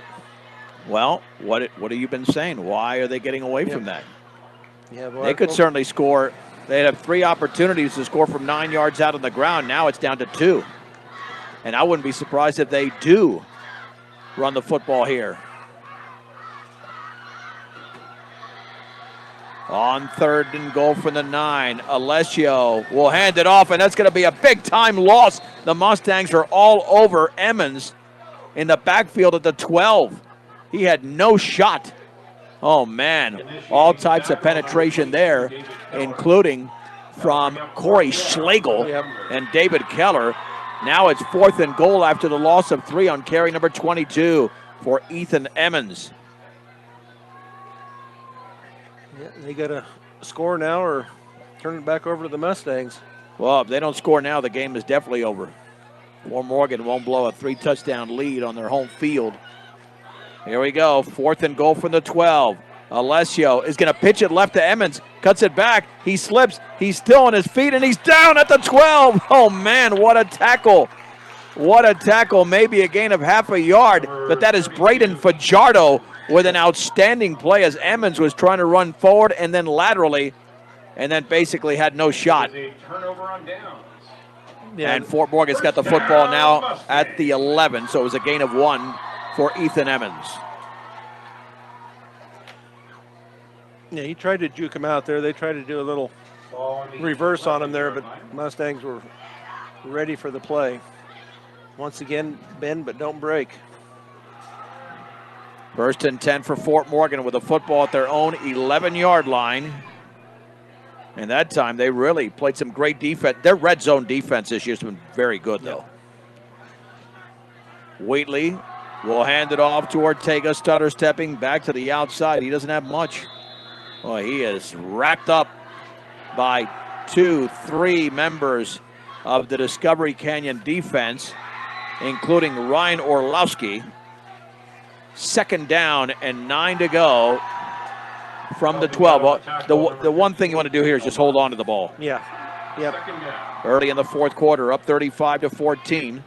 Well, what have you been saying? Why are they getting away from that? Yeah, well, they could certainly score. They'd have 3 opportunities to score from 9 yards out on the ground. Now it's down to 2. And I wouldn't be surprised if they do run the football here. On third and goal from the 9, Alessio will hand it off, and that's going to be a big-time loss. The Mustangs are all over Emmons in the backfield at the 12. He had no shot. Oh, man, all types of penetration there, including from Corey Schlegel and David Keller. Now it's fourth and goal after the loss of 3 on carry number 22 for Ethan Emmons. Yeah, they got to score now or turn it back over to the Mustangs. Well, if they don't score now, the game is definitely over. Fort Morgan won't blow a 3-touchdown lead on their home field. Here we go, fourth and goal from the 12. Alessio is going to pitch it left to Emmons, cuts it back, he slips, he's still on his feet, and he's down at the 12. Oh, man, what a tackle. What a tackle, maybe a gain of half a yard, but that is Braden Fajardo with an outstanding play as Emmons was trying to run forward and then laterally, and then basically had no shot. Turnover on downs. Yeah. And Fort Morgan's got the football now at the 11, so it was a gain of 1 for Ethan Emmons. Yeah, he tried to juke him out there. They tried to do a little reverse on him there, but Mustangs were ready for the play. Once again, bend but don't break. First and 10 for Fort Morgan with a football at their own 11-yard line. And that time they really played some great defense. Their red zone defense this year has been very good, though. Wheatley will hand it off to Ortega, stutter stepping back to the outside. He doesn't have much. Oh, he is wrapped up by 2-3 members of the Discovery Canyon defense, including Ryan Orlowski. Second down and 9 to go from the 12. The one thing you want to do here is just hold on to the ball. Yeah. Yep. Early in the fourth quarter, up 35-14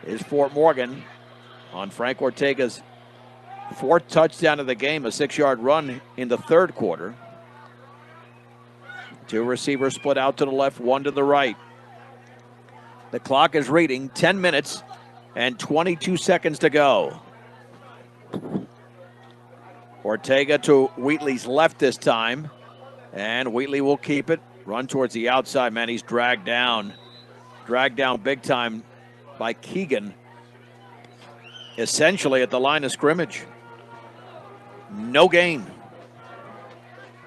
is Fort Morgan on Frank Ortega's 4th touchdown of the game, a 6-yard run in the third quarter. 2 receivers split out to the left, 1 to the right. The clock is reading 10 minutes and 22 seconds to go. Ortega to Wheatley's left this time, and Wheatley will keep it. Run towards the outside, man, he's dragged down big time by Keegan, essentially at the line of scrimmage. No gain.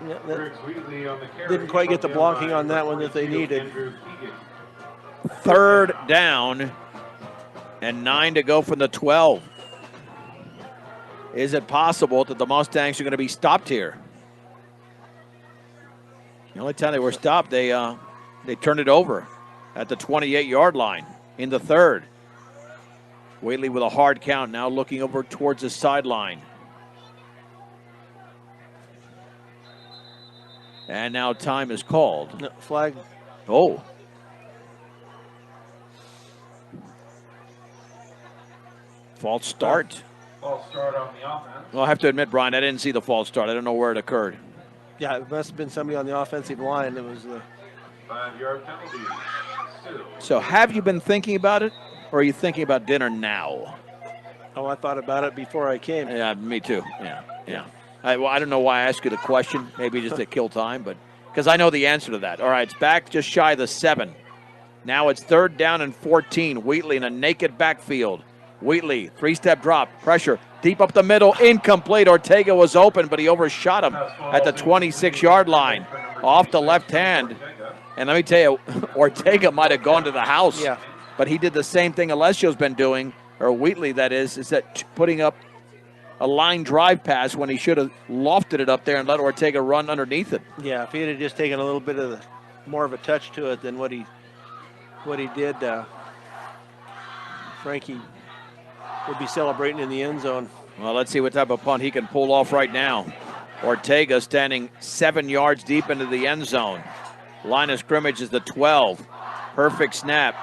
Yeah, didn't quite get the blocking on that one that they needed. Third down and 9 to go from the 12. Is it possible that the Mustangs are going to be stopped here? The only time they were stopped, they turned it over at the 28-yard line in the third. Wheatley with a hard count, now looking over towards the sideline. And now time is called. No, flag. Oh. False start. False start on the offense. Well, I have to admit, Brian, I didn't see the false start. I don't know where it occurred. Yeah, it must have been somebody on the offensive line that was the. 5-yard penalty. Still. So have you been thinking about it, or are you thinking about dinner now? Oh, I thought about it before I came. Yeah, me too. Yeah. I don't know why I asked you the question. Maybe just to kill time, but because I know the answer to that. All right, it's back just shy of the 7. Now it's 3rd down and 14. Wheatley in a naked backfield. Wheatley, 3-step drop, pressure, deep up the middle, incomplete. Ortega was open, but he overshot him at the 26-yard line, off the left hand. And let me tell you, Ortega might have gone to the house. Yeah. But he did the same thing Alessio's been doing, or Wheatley that is that putting up a line drive pass when he should have lofted it up there and let Ortega run underneath it. Yeah, if he had just taken a little bit of more of a touch to it than what he did, Frankie would be celebrating in the end zone. Well, let's see what type of punt he can pull off right now. Ortega standing 7 yards deep into the end zone. Line of scrimmage is the 12. Perfect snap.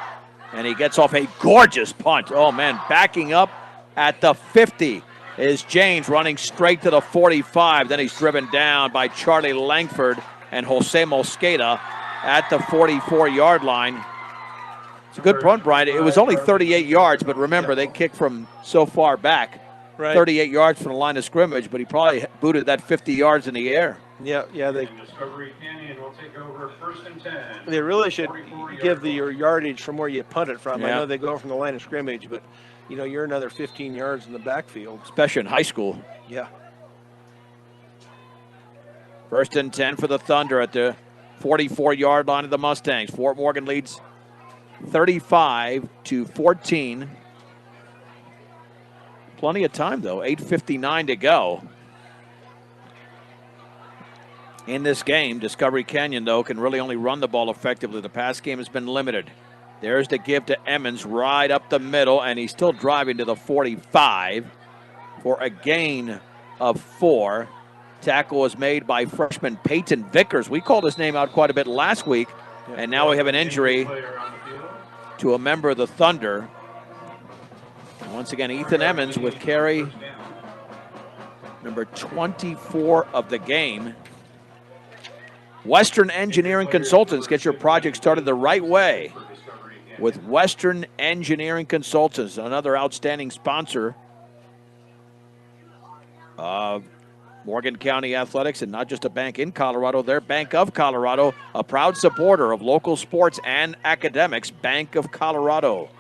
And he gets off a gorgeous punt. Oh, man, backing up at the 50 is James running straight to the 45. Then he's driven down by Charlie Langford and Jose Mosqueda at the 44-yard line. It's a good punt, Brian. It was only 38 yards, but remember, they kicked from so far back. Right. 38 yards from the line of scrimmage, but he probably booted that 50 yards in the air. Yeah, they Discovery Canyon will take over 1st and 10. They really should give your yardage from where you punt it from. Yeah. I know they go from the line of scrimmage, but you're another 15 yards in the backfield. Especially in high school. Yeah. 1st and 10 for the Thunder at the 44-yard line of the Mustangs. Fort Morgan leads 35-14. Plenty of time, though. 8:59 to go. In this game, Discovery Canyon, though, can really only run the ball effectively. The pass game has been limited. There's the give to Emmons right up the middle, and he's still driving to the 45 for a gain of 4. Tackle was made by freshman Peyton Vickers. We called his name out quite a bit last week, and now we have an injury to a member of the Thunder. And once again, Ethan Emmons with carry number 24 of the game. Western Engineering Consultants. Get your project started the right way with Western Engineering Consultants, another outstanding sponsor of Morgan County Athletics, and not just a bank in Colorado, they're Bank of Colorado, a proud supporter of local sports and academics. Bank of Colorado.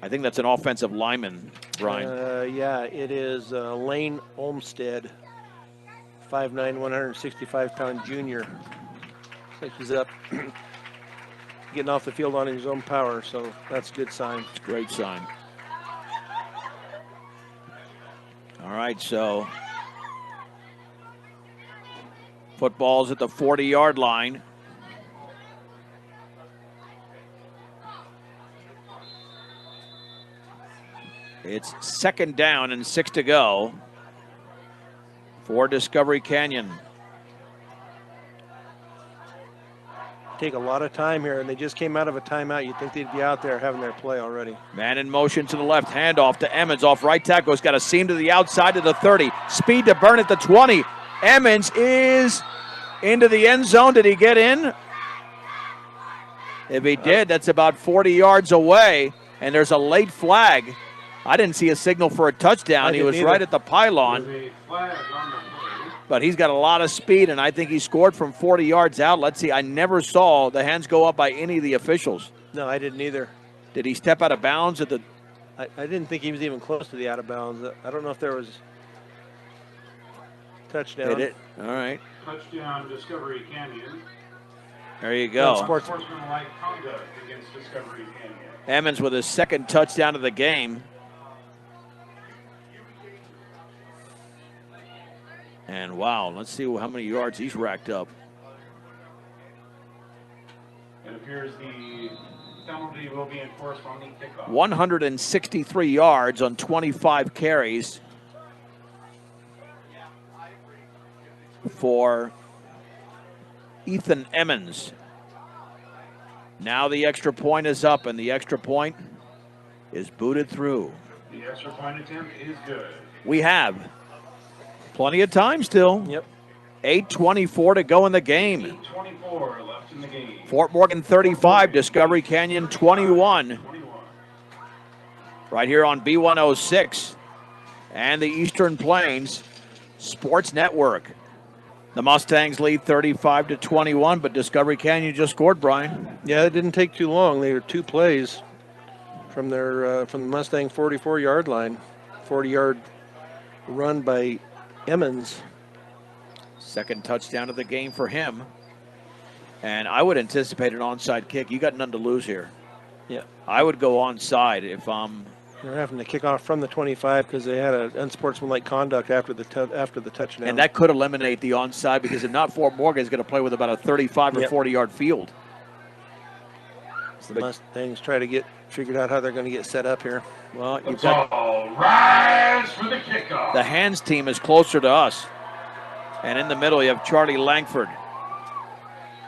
I think that's an offensive lineman, Brian. Yeah, it is Lane Olmstead, 5'9", 165-pound junior. Looks like he's up, getting off the field on his own power, so that's a good sign. It's a great sign. All right, so football's at the 40-yard line. It's 2nd down and 6 to go for Discovery Canyon. Take a lot of time here, and they just came out of a timeout. You'd think they'd be out there having their play already. Man in motion to the left, handoff to Emmons off right tackle. He's got a seam to the outside to the 30. Speed to burn at the 20. Emmons is into the end zone. Did he get in? If he did, that's about 40 yards away, and there's a late flag. I didn't see a signal for a touchdown. He was right at the pylon. But he's got a lot of speed, and I think he scored from 40 yards out. Let's see. I never saw the hands go up by any of the officials. No, I didn't either. Did he step out of bounds at the... I didn't think he was even close to the out of bounds. I don't know if there was touchdown. Hit it. All right. Touchdown, Discovery Canyon. There you go. Sportsmanlike conduct against Discovery Canyon. Emmons with his 2nd touchdown of the game. And wow, let's see how many yards he's racked up. It appears the penalty will be enforced on the kickoff. 163 yards on 25 carries for Ethan Emmons. Now the extra point is up, and the extra point is booted through. The extra point attempt is good. We have plenty of time still. Yep. 8:24 to go in the game. 8:24 left in the game. Fort Morgan 35, Discovery Canyon 21. Right here on B106 and the Eastern Plains Sports Network. The Mustangs lead 35-21, but Discovery Canyon just scored, Brian. Yeah, it didn't take too long. They were 2 plays from their from the Mustang 44-yard line. 40-yard run by Emmons. Second touchdown of the game for him. And I would anticipate an onside kick. You got none to lose here. Yeah. I would go onside if They're having to kick off from the 25 because they had an unsportsmanlike conduct after the touchdown. and that could eliminate the onside, because if not, Fort Morgan is going to play with about a 35 or 40-yard field. So the Mustangs try to get figured out how they're going to get set up here. Well, you've Let's got all rise for the kickoff. the hands team is closer to us. And in the middle, you have Charlie Langford.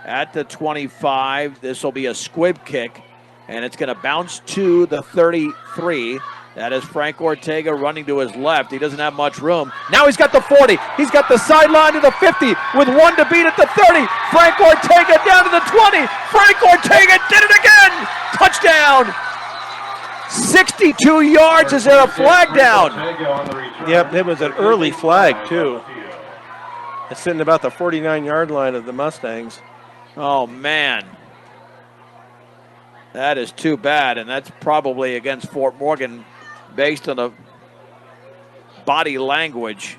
At the 25, this will be a squib kick, and it's going to bounce to the 33. That is Frank Ortega running to his left. He doesn't have much room. Now he's got the 40. He's got the sideline to the 50 with 1 to beat at the 30. Frank Ortega down to the 20. Frank Ortega did it again. Touchdown. 62 yards. Is there a flag down? Yep, it was an early flag, too. It's sitting about the 49-yard line of the Mustangs. Oh, man. That is too bad, and that's probably against Fort Morgan based on the body language.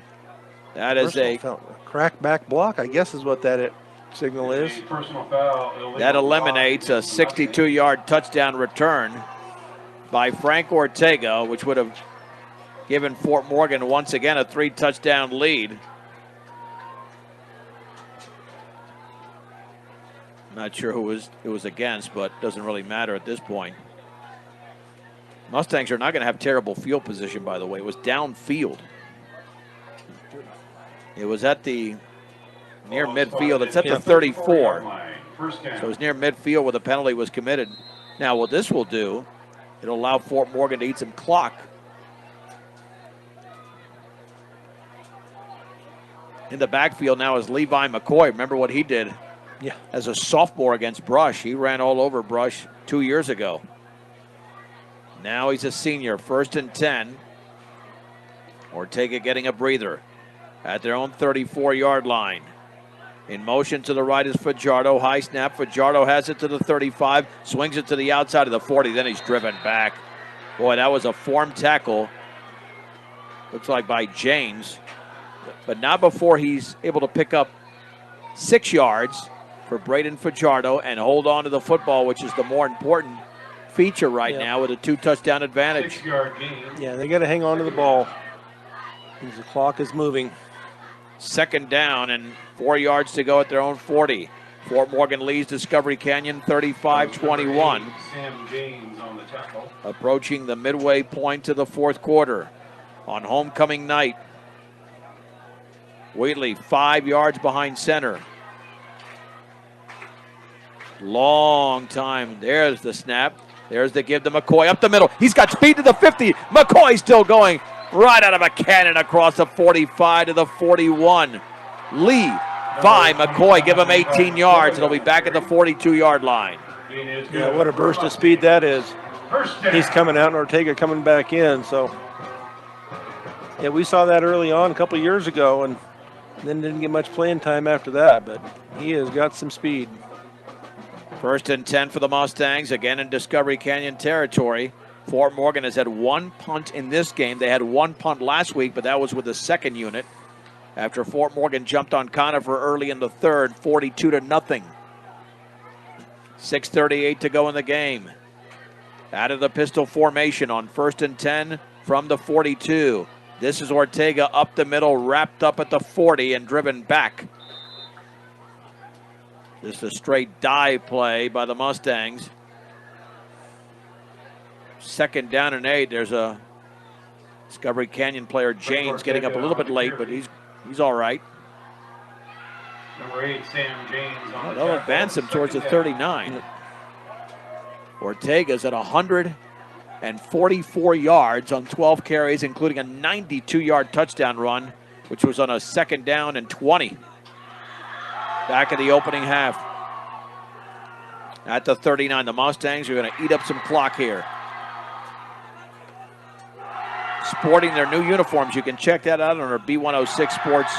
That is a crack back block, I guess is what that signal is. That eliminates a 62-yard touchdown return by Frank Ortega, which would have given Fort Morgan once again a 3-touchdown lead. Not sure who it was against, but doesn't really matter at this point. Mustangs are not going to have terrible field position, by the way. It was downfield. It was at the near midfield. It's at the 34. So it was near midfield where the penalty was committed. Now, what this will do, it'll allow Fort Morgan to eat some clock. In the backfield now is Levi McCoy. Remember what he did? Yeah. As a sophomore against Brush. He ran all over Brush 2 years ago. Now he's a senior, 1st and 10. Ortega getting a breather at their own 34-yard line. In motion to the right is Fajardo. High snap. Fajardo has it to the 35. Swings it to the outside of the 40. Then he's driven back. Boy, that was a form tackle. Looks like by James. But not before he's able to pick up 6 yards for Braden Fajardo and hold on to the football, which is the more important feature right now with a 2-touchdown advantage. 6-yard gain. Yeah, they got to hang on to the ball because the clock is moving. 2nd down and 4 yards to go at their own 40. Fort Morgan leads Discovery Canyon 35-21. Sam James on the tackle. Approaching the midway point to the 4th quarter on homecoming night. Wheatley 5 yards behind center. Long time. There's the snap. There's the give to McCoy up the middle. He's got speed to the 50. McCoy still going right out of a cannon across the 45 to the 41. Levi McCoy, give him 18 yards. It'll be back at the 42-yard line. Yeah, what a burst of speed that is. He's coming out and Ortega coming back in. So, yeah, we saw that early on a couple years ago and then didn't get much playing time after that. But he has got some speed. 1st and 10 for the Mustangs, again in Discovery Canyon territory. Fort Morgan has had 1 punt in this game. They had 1 punt last week, but that was with the 2nd unit after Fort Morgan jumped on Conifer early in the 3rd, 42-0. 6:38 to go in the game. Out of the pistol formation on 1st and 10 from the 42. This is Ortega up the middle, wrapped up at the 40 and driven back. This is a straight dive play by the Mustangs. 2nd down and 8. There's a Discovery Canyon player, James, getting up a little bit late, but he's all right. Number 8, Sam James on the They'll advance him towards the 39. Ortega's at 100 and 44 yards on 12 carries, including a 92-yard touchdown run, which was on a 2nd down and 20. Back in the opening half. At the 39, the Mustangs are going to eat up some clock here. Sporting their new uniforms. You can check that out on our B106 Sports,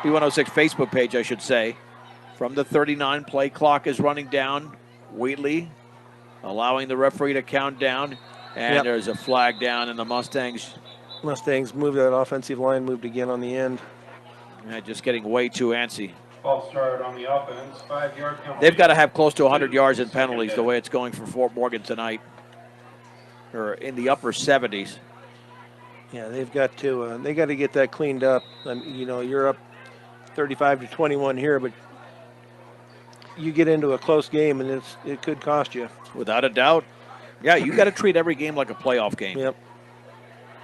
B106 Facebook page, I should say. From the 39, play clock is running down. Wheatley allowing the referee to count down. And there's a flag down, and the Mustangs moved, that offensive line moved again on the end. Just getting way too antsy. False start on the offense, 5-yard penalty. They've got to have close to 100 yards in penalties the way it's going for Fort Morgan tonight. Or in the upper 70s. Yeah, they've got to get that cleaned up. You know, you're up 35-21 here, but you get into a close game and it could cost you. Without a doubt. Yeah, you got to treat every game like a playoff game. Yep.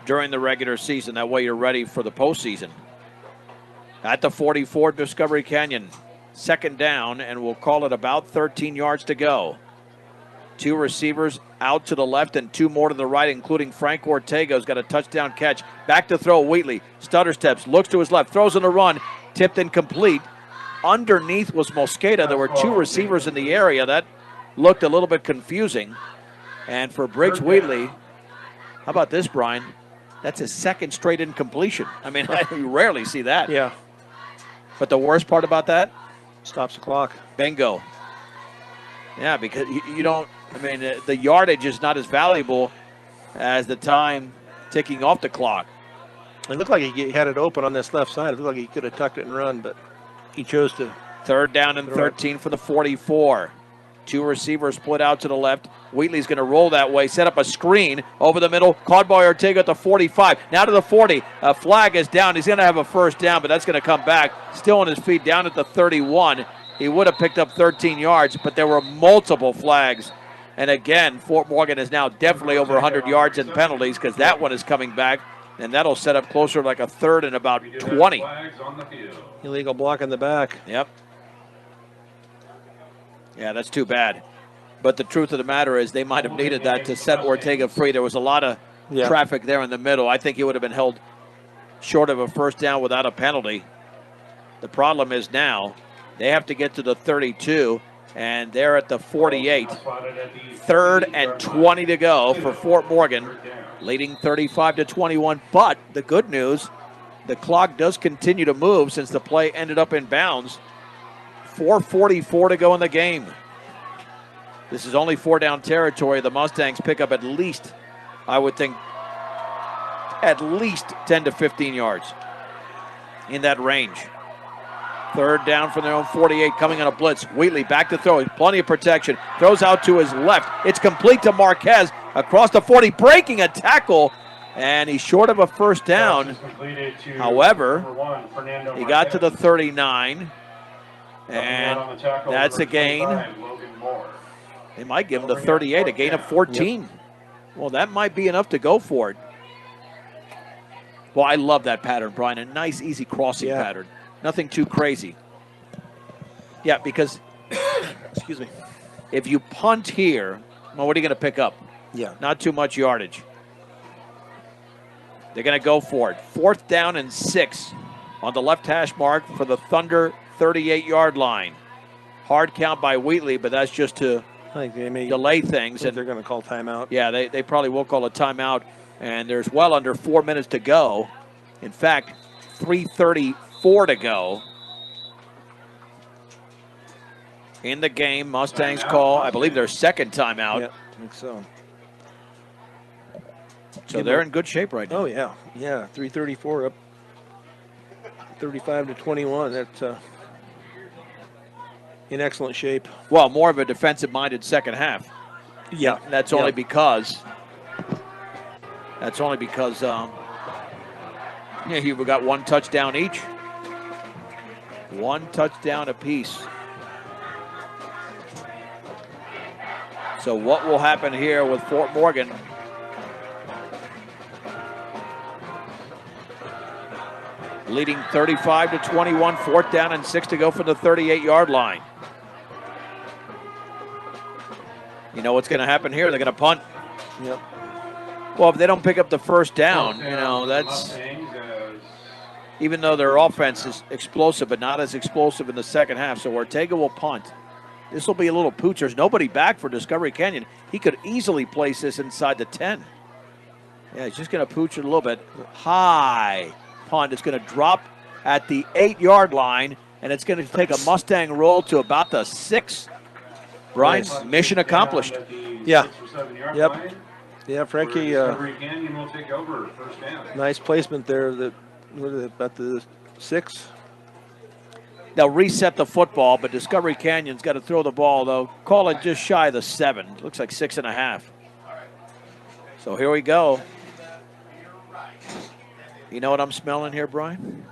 During the regular season, that way you're ready for the postseason. At the 44, Discovery Canyon, 2nd down, and we'll call it about 13 yards to go. 2 receivers out to the left and 2 more to the right, including Frank Ortega, who's got a touchdown catch. Back to throw, Wheatley. Stutter steps, looks to his left, throws on the run, tipped incomplete. Underneath was Mosqueda. There were 2 receivers in the area. That looked a little bit confusing. And for Briggs Wheatley, how about this, Brian? That's his 2nd straight incompletion. I mean, you rarely see that. Yeah. But the worst part about that? Stops the clock. Bingo. Yeah, because you don't, I mean, the yardage is not as valuable as the time ticking off the clock. It looked like he had it open on this left side. It looked like he could have tucked it and run, but he chose to. 3rd down and 13 for the 44. 2 receivers split out to the left. Wheatley's going to roll that way, set up a screen over the middle. Caught by Ortega at the 45. Now to the 40. A flag is down. He's going to have a 1st down, but that's going to come back. Still on his feet down at the 31. He would have picked up 13 yards, but there were multiple flags. And again, Fort Morgan is now definitely over 100 yards in penalties because that one is coming back, and that'll set up closer to like a 3rd and about 20. Illegal block in the back. Yep. Yeah, that's too bad. But the truth of the matter is they might have needed that to set Ortega free. There was a lot of traffic there in the middle. I think he would have been held short of a 1st down without a penalty. The problem is now they have to get to the 32, and they're at the 48. 3rd and 20 to go for Fort Morgan, leading 35-21. But the good news, the clock does continue to move since the play ended up in bounds. 4:44 to go in the game. This is only 4-down territory. The Mustangs pick up at least, I would think, at least 10 to 15 yards in that range. 3rd down from their own 48, coming on a blitz. Wheatley back to throw. Plenty of protection. Throws out to his left. It's complete to Marquez across the 40, breaking a tackle, and he's short of a 1st down. However, he got to the 39. And that's a gain. They might give him the 38, a gain of 14. Yep. Well, that might be enough to go for it. Well, I love that pattern, Brian. A nice, easy crossing pattern. Nothing too crazy. Yeah, because, excuse me, if you punt here, well, what are you going to pick up? Yeah. Not too much yardage. They're going to go for it. 4th down and 6 on the left hash mark for the Thunder 38-yard line. Hard count by Wheatley, but that's just to delay things. And they're going to call timeout. Yeah, they probably will call a timeout. And there's well under 4 minutes to go. In fact, 3:34 to go in the game. Mustangs call, I believe, their 2nd timeout. Yeah, I think so. So they're in good shape right now. Oh, yeah. Yeah, 3:34 up 35-21. That's in excellent shape. Well, more of a defensive-minded second half. Yeah. And that's only because you've got 1 touchdown each. 1 touchdown apiece. So what will happen here with Fort Morgan? Leading 35-21, 4th down and 6 to go from the 38-yard line. You know what's going to happen here? They're going to punt. Yep. Well, if they don't pick up the first down, that's even though their offense is explosive, but not as explosive in the second half. So Ortega will punt. This will be a little pooch. There's nobody back for Discovery Canyon. He could easily place this inside the 10. Yeah, he's just going to pooch it a little bit. High punt. It's going to drop at the 8-yard line, and it's going to take a Mustang roll to about the 6. Brian, mission accomplished. Yeah. Yep. Yeah, Frankie, Canyon will take over first down. nice placement there at the 6. They'll reset the football, but Discovery Canyon's got to throw the ball, though. Call it just shy of the 7. Looks like 6.5. So here we go. You know what I'm smelling here, Brian?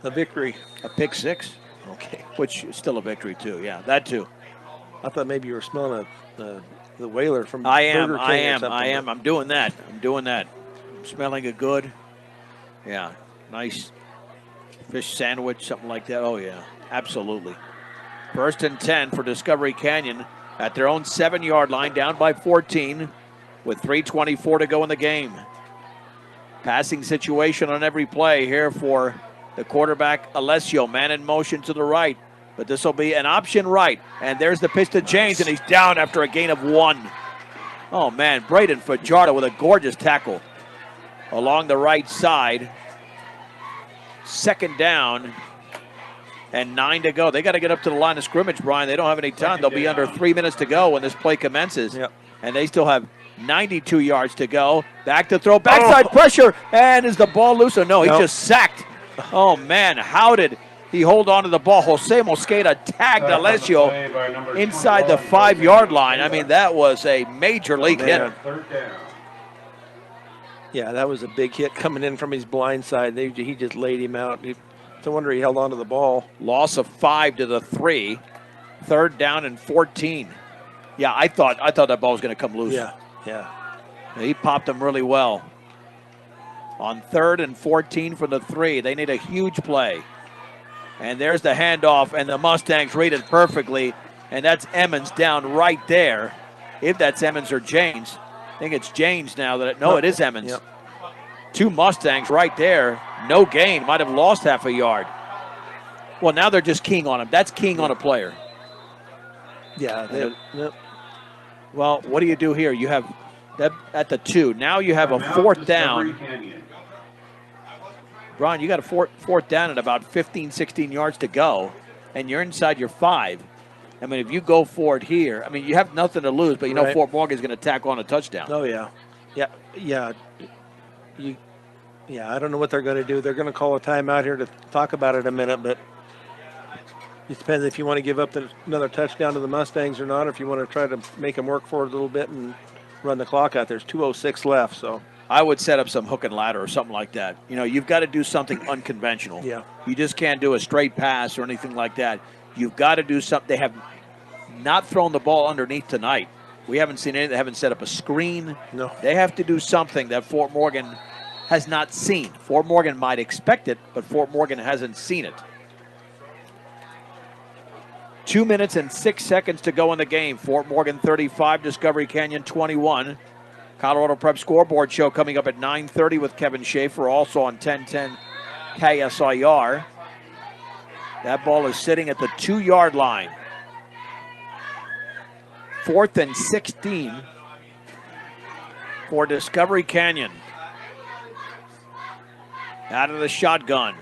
A victory. A pick 6. Okay. Which is still a victory, too. Yeah, that, too. I thought maybe you were smelling the whaler from I am. Burger King I or am. something. I am. I'm doing that. I'm smelling it good. Yeah, nice fish sandwich, something like that. Oh, yeah, absolutely. 1st and 10 for Discovery Canyon at their own 7-yard line, down by 14 with 3:24 to go in the game. Passing situation on every play here for the quarterback, Alessio. Man in motion to the right, but this will be an option right. And there's the pitch to James, and he's down after a gain of 1. Oh, man, Braden Fajardo with a gorgeous tackle along the right side. 2nd down and 9 to go. They got to get up to the line of scrimmage, Brian. They don't have any time. They'll be under 3 minutes to go when this play commences. Yep. And they still have 92 yards to go. Back to throw, backside pressure, and is the ball loose? Oh, no, he just sacked. Oh, man, how did he hold on to the ball? Jose Mosqueda tagged Alessio inside the 5-yard line. I mean, that was a major league hit. Yeah, that was a big hit coming in from his blind side. He just laid him out. No wonder he held on to the ball. Loss of 5 to the 3. 3rd down and 14. Yeah, I thought that ball was going to come loose. Yeah. He popped him really well. On 3rd and 14 from the 3, they need a huge play. And there's the handoff, and the Mustangs read it perfectly. And that's Emmons down right there. If that's Emmons or James. I think it's James now. It is Emmons. Yep. 2 Mustangs right there. No gain. Might have lost half a yard. Well, now they're just keying on him. That's keying on a player. Yeah. Yep. Well, what do you do here? You have that at the 2. Now you have a 4th down. Brian, you got a fourth down and about 15, 16 yards to go, and you're inside your 5. I mean, if you go for it here, I mean, you have nothing to lose, but you know Right. Fort Morgan's going to tack on a touchdown. Oh, yeah. Yeah. I don't know what they're going to do. They're going to call a timeout here to talk about it in a minute, but it depends if you want to give up another touchdown to the Mustangs or not, or if you want to try to make them work for it a little bit and run the clock out. There's 2:06 left, so. I would set up some hook and ladder or something like that. You know, you've got to do something unconventional. Yeah. You just can't do a straight pass or anything like that. You've got to do something. They have not thrown the ball underneath tonight. We haven't seen anything. They haven't set up a screen. No. They have to do something that Fort Morgan has not seen. Fort Morgan might expect it, but Fort Morgan hasn't seen it. 2 minutes and 6 seconds to go in the game. Fort Morgan 35, Discovery Canyon 21. Colorado Prep Scoreboard Show coming up at 9:30 with Kevin Schaefer, also on 1010 KSIR. That ball is sitting at the 2-yard line. 4th and 16 for Discovery Canyon. Out of the shotgun.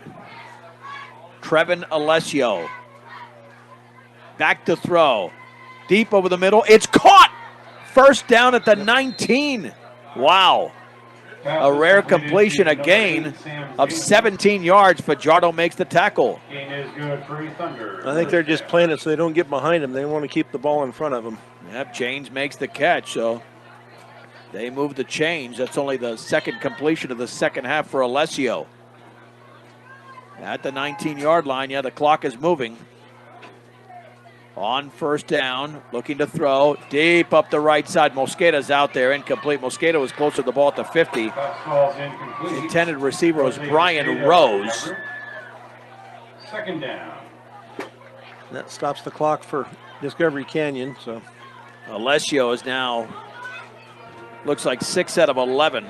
Trevin Alessio. Back to throw. Deep over the middle. It's caught! 1st down at the 19. Wow. A rare completion, a gain of 17 yards. Fajardo makes the tackle. Gain is good for Thunder. I think they're just playing it so they don't get behind them. They want to keep the ball in front of them. Yep, James makes the catch, so they move the change. That's only the 2nd completion of the 2nd half for Alessio. At the 19-yard line, the clock is moving. On 1st down, looking to throw deep up the right side. Mosqueda's out there, incomplete. Mosqueda was closer to the ball at the 50. The intended receiver was Brian Rose. 2nd down. That stops the clock for Discovery Canyon, so. Alessio is now Looks like 6 out of 11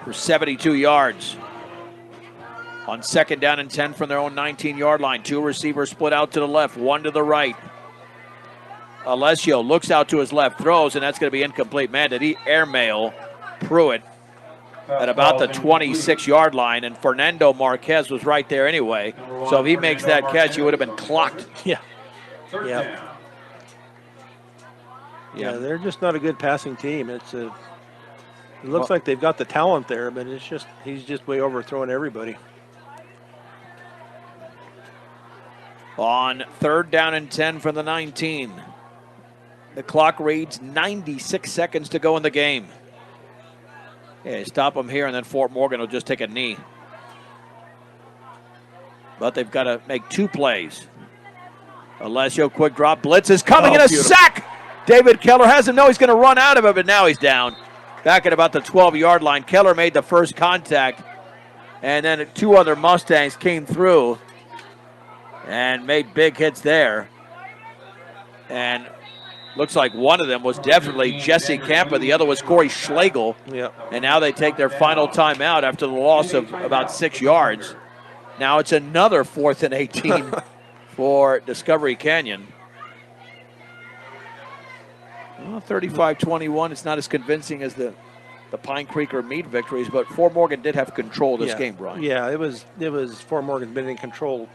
for 72 yards. On 2nd down and 10 from their own 19-yard line. 2 receivers split out to the left, 1 to the right. Alessio looks out to his left, throws, and that's going to be incomplete. Man, did he airmail Pruitt at about the 26-yard line, and Fernando Marquez was right there anyway. So if he makes that catch, he would have been clocked. Yeah. Third Yeah. down. Yeah, they're just not a good passing team. It looks like they've got the talent there, but he's just way overthrowing everybody. On 3rd down and 10 from the 19. The clock reads 96 seconds to go in the game. Yeah, stop them here, and then Fort Morgan will just take a knee. But they've got to make 2 plays. Alessio, quick drop. Blitz is coming, and a sack! David Keller has him. No, he's going to run out of it, but now he's down. Back at about the 12-yard line. Keller made the first contact, and then 2 other Mustangs came through and made big hits there. And looks like one of them was definitely Jesse Campa. The other was Corey Schlegel. Yeah. And now they take their final timeout after the loss of about 6 yards. Now it's another 4th and 18 for Discovery Canyon. Well, 35-21. It's not as convincing as the Pine Creek or Meade victories, but Fort Morgan did have control of this game, Brian. Yeah, it was Fort Morgan's been in control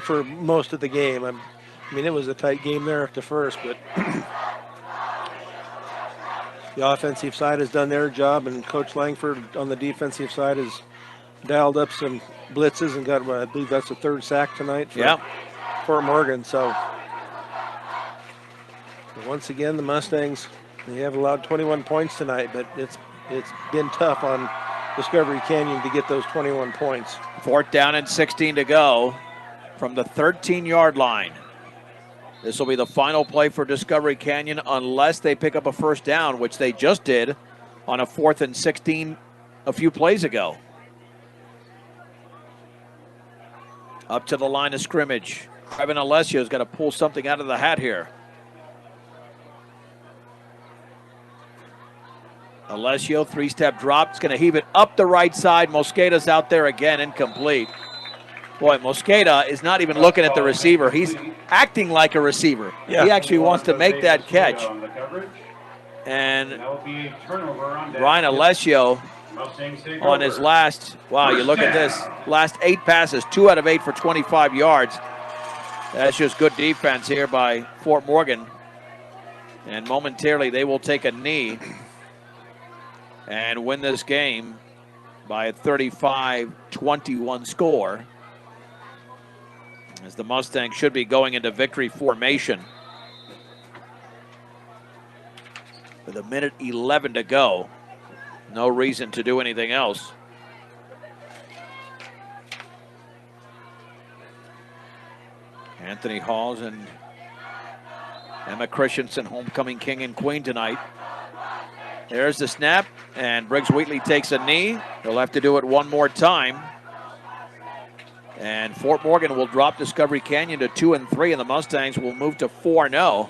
for most of the game. I mean, it was a tight game there at the first, but the offensive side has done their job, and Coach Langford on the defensive side has dialed up some blitzes and got, I believe that's the 3rd sack tonight for Fort Morgan. So once again, the Mustangs, they have allowed 21 points tonight, but it's been tough on Discovery Canyon to get those 21 points. 4th down and 16 to go from the 13-yard line. This will be the final play for Discovery Canyon unless they pick up a 1st down, which they just did on a 4th and 16 a few plays ago. Up to the line of scrimmage. Kevin Alessio's got to pull something out of the hat here. Alessio, 3-step drop. It's going to heave it up the right side. Mosqueda's out there again, incomplete. Boy, Mosqueda is not even looking at the receiver. He's acting like a receiver. Yeah. He actually wants to make that catch. And Ryan Alessio on his last, wow, you look at this, last 8 passes, 2 out of 8 for 25 yards. That's just good defense here by Fort Morgan. And momentarily they will take a knee and win this game by a 35-21 score, as the Mustangs should be going into victory formation with 1:11 to go. No reason to do anything else. Anthony Halls and Emma Christensen, homecoming king and queen tonight. There's the snap, and Briggs Wheatley takes a knee. He'll have to do it one more time. And Fort Morgan will drop Discovery Canyon to 2-3, and the Mustangs will move to 4-0.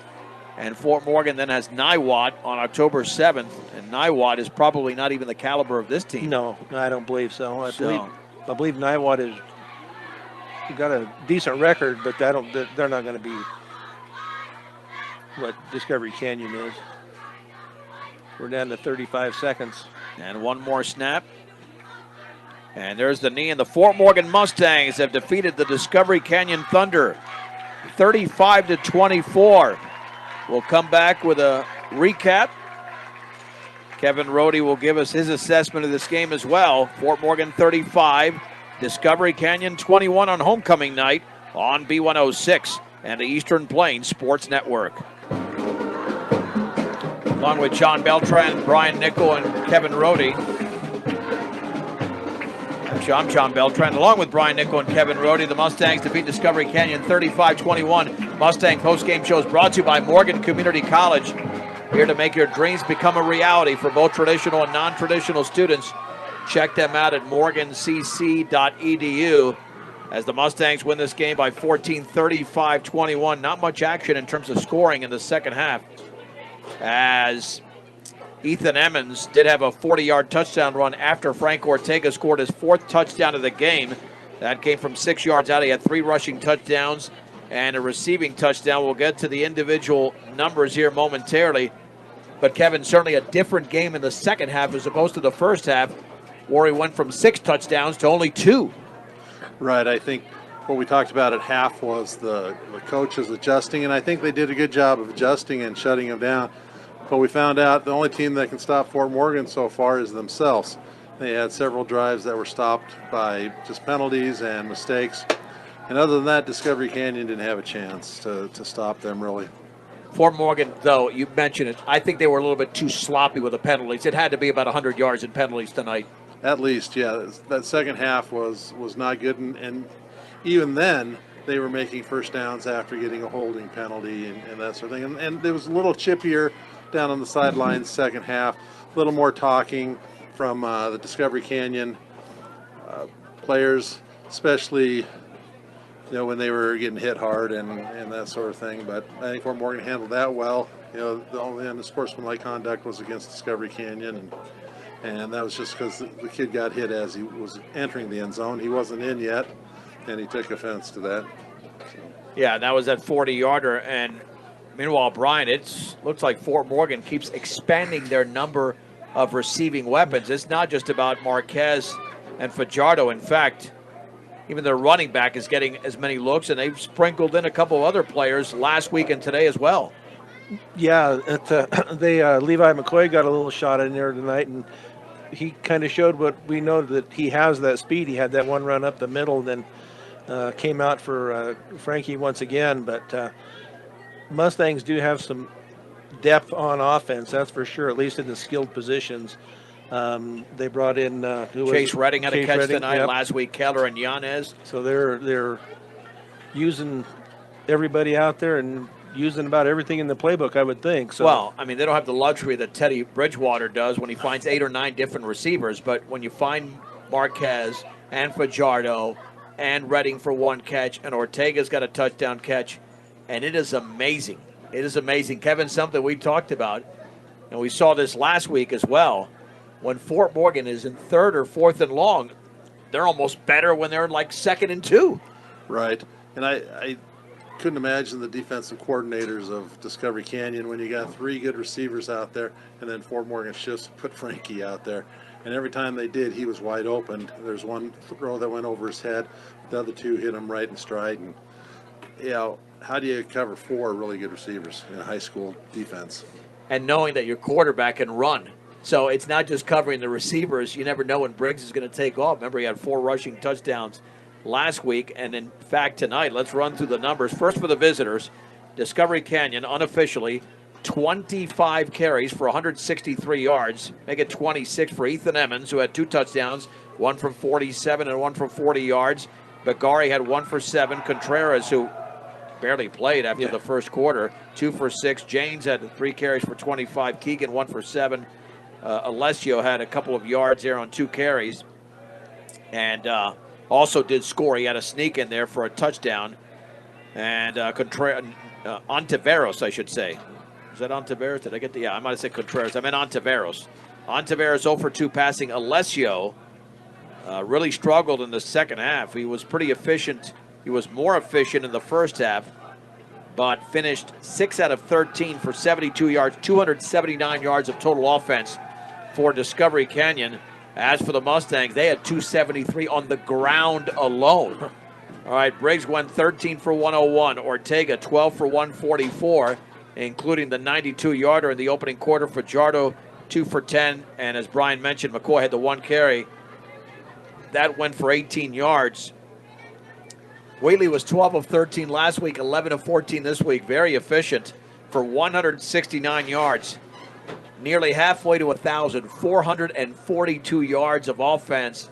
And Fort Morgan then has Niwot on October 7th, and Niwot is probably not even the caliber of this team. No, I don't believe so. I believe Niwot is got a decent record, but they're not going to be what Discovery Canyon is. We're down to 35 seconds. And one more snap. And there's the knee, and the Fort Morgan Mustangs have defeated the Discovery Canyon Thunder 35-24. We'll come back with a recap. Kevin Rohde will give us his assessment of this game as well. Fort Morgan 35, Discovery Canyon 21 on homecoming night on B106 and the Eastern Plains Sports Network. Along with John Beltran, Brian Nickel, and Kevin Rohde. I'm John Beltran. Along with Brian Nickel and Kevin Rohde, the Mustangs defeat Discovery Canyon 35-21. Mustang postgame show is brought to you by Morgan Community College. Here to make your dreams become a reality for both traditional and non-traditional students. Check them out at morgancc.edu. as the Mustangs win this game by 14, 35-21. Not much action in terms of scoring in the second half, as Ethan Emmons did have a 40-yard touchdown run after Frank Ortega scored his 4th touchdown of the game. That came from 6 yards out. He had 3 rushing touchdowns and a receiving touchdown. We'll get to the individual numbers here momentarily. But, Kevin, certainly a different game in the second half as opposed to the first half, where he went from 6 touchdowns to only 2. Right. I think what we talked about at half was the coaches adjusting, and I think they did a good job of adjusting and shutting him down. But we found out the only team that can stop Fort Morgan so far is themselves. They had several drives that were stopped by just penalties and mistakes. And other than that, Discovery Canyon didn't have a chance to stop them, really. Fort Morgan, though, you mentioned it, I think they were a little bit too sloppy with the penalties. It had to be about 100 yards in penalties tonight. At least, yeah. That second half was not good. And even then, they were making first downs after getting a holding penalty and that sort of thing. And there was a little chippier down on the sidelines second half, a little more talking from the Discovery Canyon players, especially when they were getting hit hard and that sort of thing. But I think Fort Morgan handled that well. The only unsportsmanlike conduct was against Discovery Canyon, and that was just because the kid got hit as he was entering the end zone. He wasn't in yet, and he took offense to that. Yeah, that was that 40-yarder. And meanwhile, Brian, it looks like Fort Morgan keeps expanding their number of receiving weapons. It's not just about Marquez and Fajardo. In fact, even their running back is getting as many looks, and they've sprinkled in a couple of other players last week and today as well. Yeah, Levi McCoy got a little shot in there tonight, and he kind of showed what we know, that he has that speed. He had that one run up the middle, then came out for Frankie once again. But Mustangs do have some depth on offense, that's for sure, at least in the skilled positions. They brought in Chase Redding had a catch tonight. Yep. Last week, Keller and Yanez. So they're using everybody out there and using about everything in the playbook, I would think. So, well, I mean, they don't have the luxury that Teddy Bridgewater does when he finds 8 or 9 different receivers. But when you find Marquez and Fajardo and Redding for 1 catch, and Ortega's got a touchdown catch, and it is amazing. It is amazing. Kevin, something we talked about, and we saw this last week as well. When Fort Morgan is in 3rd or 4th and long, they're almost better when they're like 2nd and 2. Right. And I couldn't imagine the defensive coordinators of Discovery Canyon when you got 3 good receivers out there, and then Fort Morgan just put Frankie out there. And every time they did, he was wide open. There's one throw that went over his head. The other 2 hit him right in stride. And, how do you cover 4 really good receivers in a high school defense? And knowing that your quarterback can run. So it's not just covering the receivers. You never know when Briggs is going to take off. Remember, he had 4 rushing touchdowns last week. And in fact, tonight, let's run through the numbers. First for the visitors, Discovery Canyon, unofficially, 25 carries for 163 yards. Make it 26 for Ethan Emmons, who had 2 touchdowns, 1 from 47 and 1 from 40 yards. Bagari had 1 for 7. Contreras, who barely played after the first quarter, 2 for 6. James had 3 carries for 25. Keegan, 1 for 7. Alessio had a couple of yards there on 2 carries, and also did score. He had a sneak in there for a touchdown. And Ontiveros, I should say. Is that Ontiveros? Did I get the? Yeah, I might have said Contreras. I meant Ontiveros. Ontiveros 0 for 2 passing. Alessio really struggled in the second half. He was pretty efficient. He was more efficient in the first half, but finished 6 out of 13 for 72 yards, 279 yards of total offense for Discovery Canyon. As for the Mustangs, they had 273 on the ground alone. All right, Briggs went 13 for 101. Ortega 12 for 144, including the 92-yarder in the opening quarter. Fajardo 2 for 10, and as Brian mentioned, McCoy had the 1 carry. That went for 18 yards. Whately was 12 of 13 last week, 11 of 14 this week. Very efficient for 169 yards. Nearly halfway to 1,000, 442 yards of offense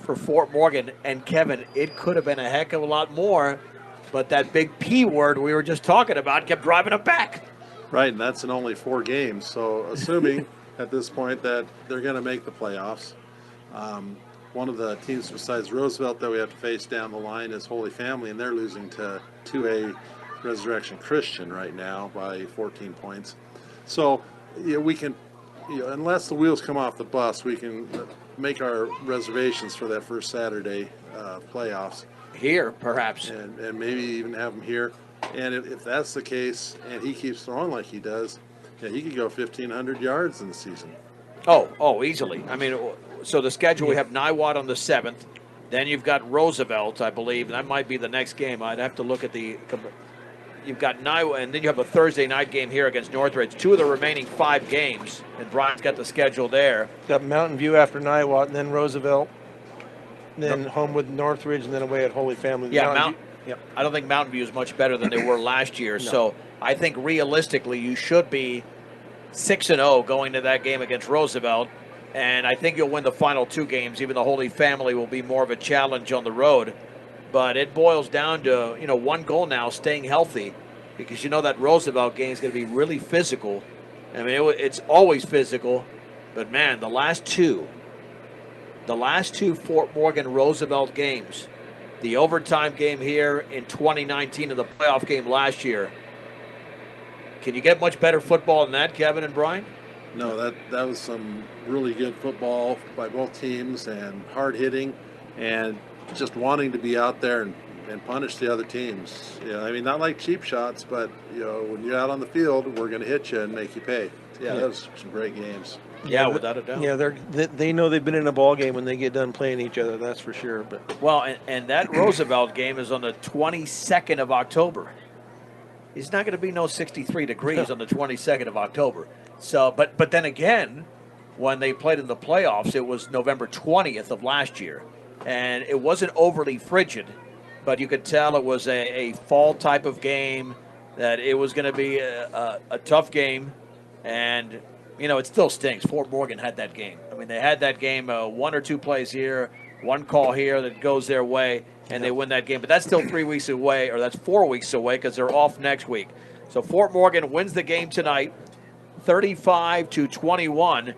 for Fort Morgan. And Kevin, it could have been a heck of a lot more, but that big P word we were just talking about kept driving them back. Right, and that's in only 4 games. So assuming at this point that they're going to make the playoffs, one of the teams besides Roosevelt that we have to face down the line is Holy Family, and they're losing to 2A Resurrection Christian right now by 14 points. So we can, unless the wheels come off the bus, we can make our reservations for that first Saturday playoffs. Here, perhaps. And maybe even have them here. And if that's the case, and he keeps throwing like he does, he could go 1,500 yards in the season. Oh, easily. I mean, so the schedule, we have Niwot on the 7th. Then you've got Roosevelt, I believe. That might be the next game. I'd have to look at the... You've got Niwot, and then you have a Thursday night game here against Northridge. 2 of the remaining 5 games, and Brian's got the schedule there. Got Mountain View after Niwot, and then Roosevelt, then home with Northridge, and then away at Holy Family. Yeah, Yep. I don't think Mountain View is much better than they were last year. No. So I think realistically you should be 6-0 going to that game against Roosevelt. And I think you'll win the final 2 games. Even the Holy Family will be more of a challenge on the road. But it boils down to, one goal now, staying healthy. Because that Roosevelt game is going to be really physical. I mean, it's always physical. But, man, the last two Fort Morgan Roosevelt games, the overtime game here in 2019 and the playoff game last year. Can you get much better football than that, Kevin and Brian? No, that was some really good football by both teams, and hard hitting, and just wanting to be out there and punish the other teams. I mean, not like cheap shots, but when you're out on the field, we're going to hit you and make you pay. Yeah, that was some great games. Yeah, without a doubt. Yeah, they know they've been in a ball game when they get done playing each other. That's for sure. But well, and that Roosevelt game is on the 22nd of October. It's not going to be no 63 degrees on the 22nd of October. So, but then again, when they played in the playoffs, it was November 20th of last year, and it wasn't overly frigid, but you could tell it was a fall type of game. That it was going to be a tough game, and. It still stinks. Fort Morgan had that game. I mean, they had that game, 1 or 2 plays here, 1 call here that goes their way, and they win that game. But that's still 3 weeks away, or that's 4 weeks away because they're off next week. So Fort Morgan wins the game tonight, 35-21.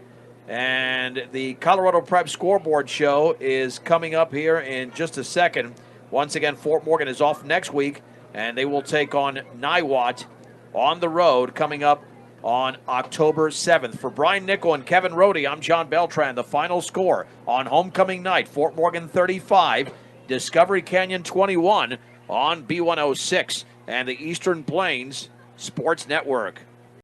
And the Colorado Prep Scoreboard Show is coming up here in just a second. Once again, Fort Morgan is off next week, and they will take on Niwot on the road coming up on October 7th. For Brian Nickel and Kevin Rohde, I'm John Beltran. The final score on homecoming night, Fort Morgan 35, Discovery Canyon 21 on B106 and the Eastern Plains Sports Network.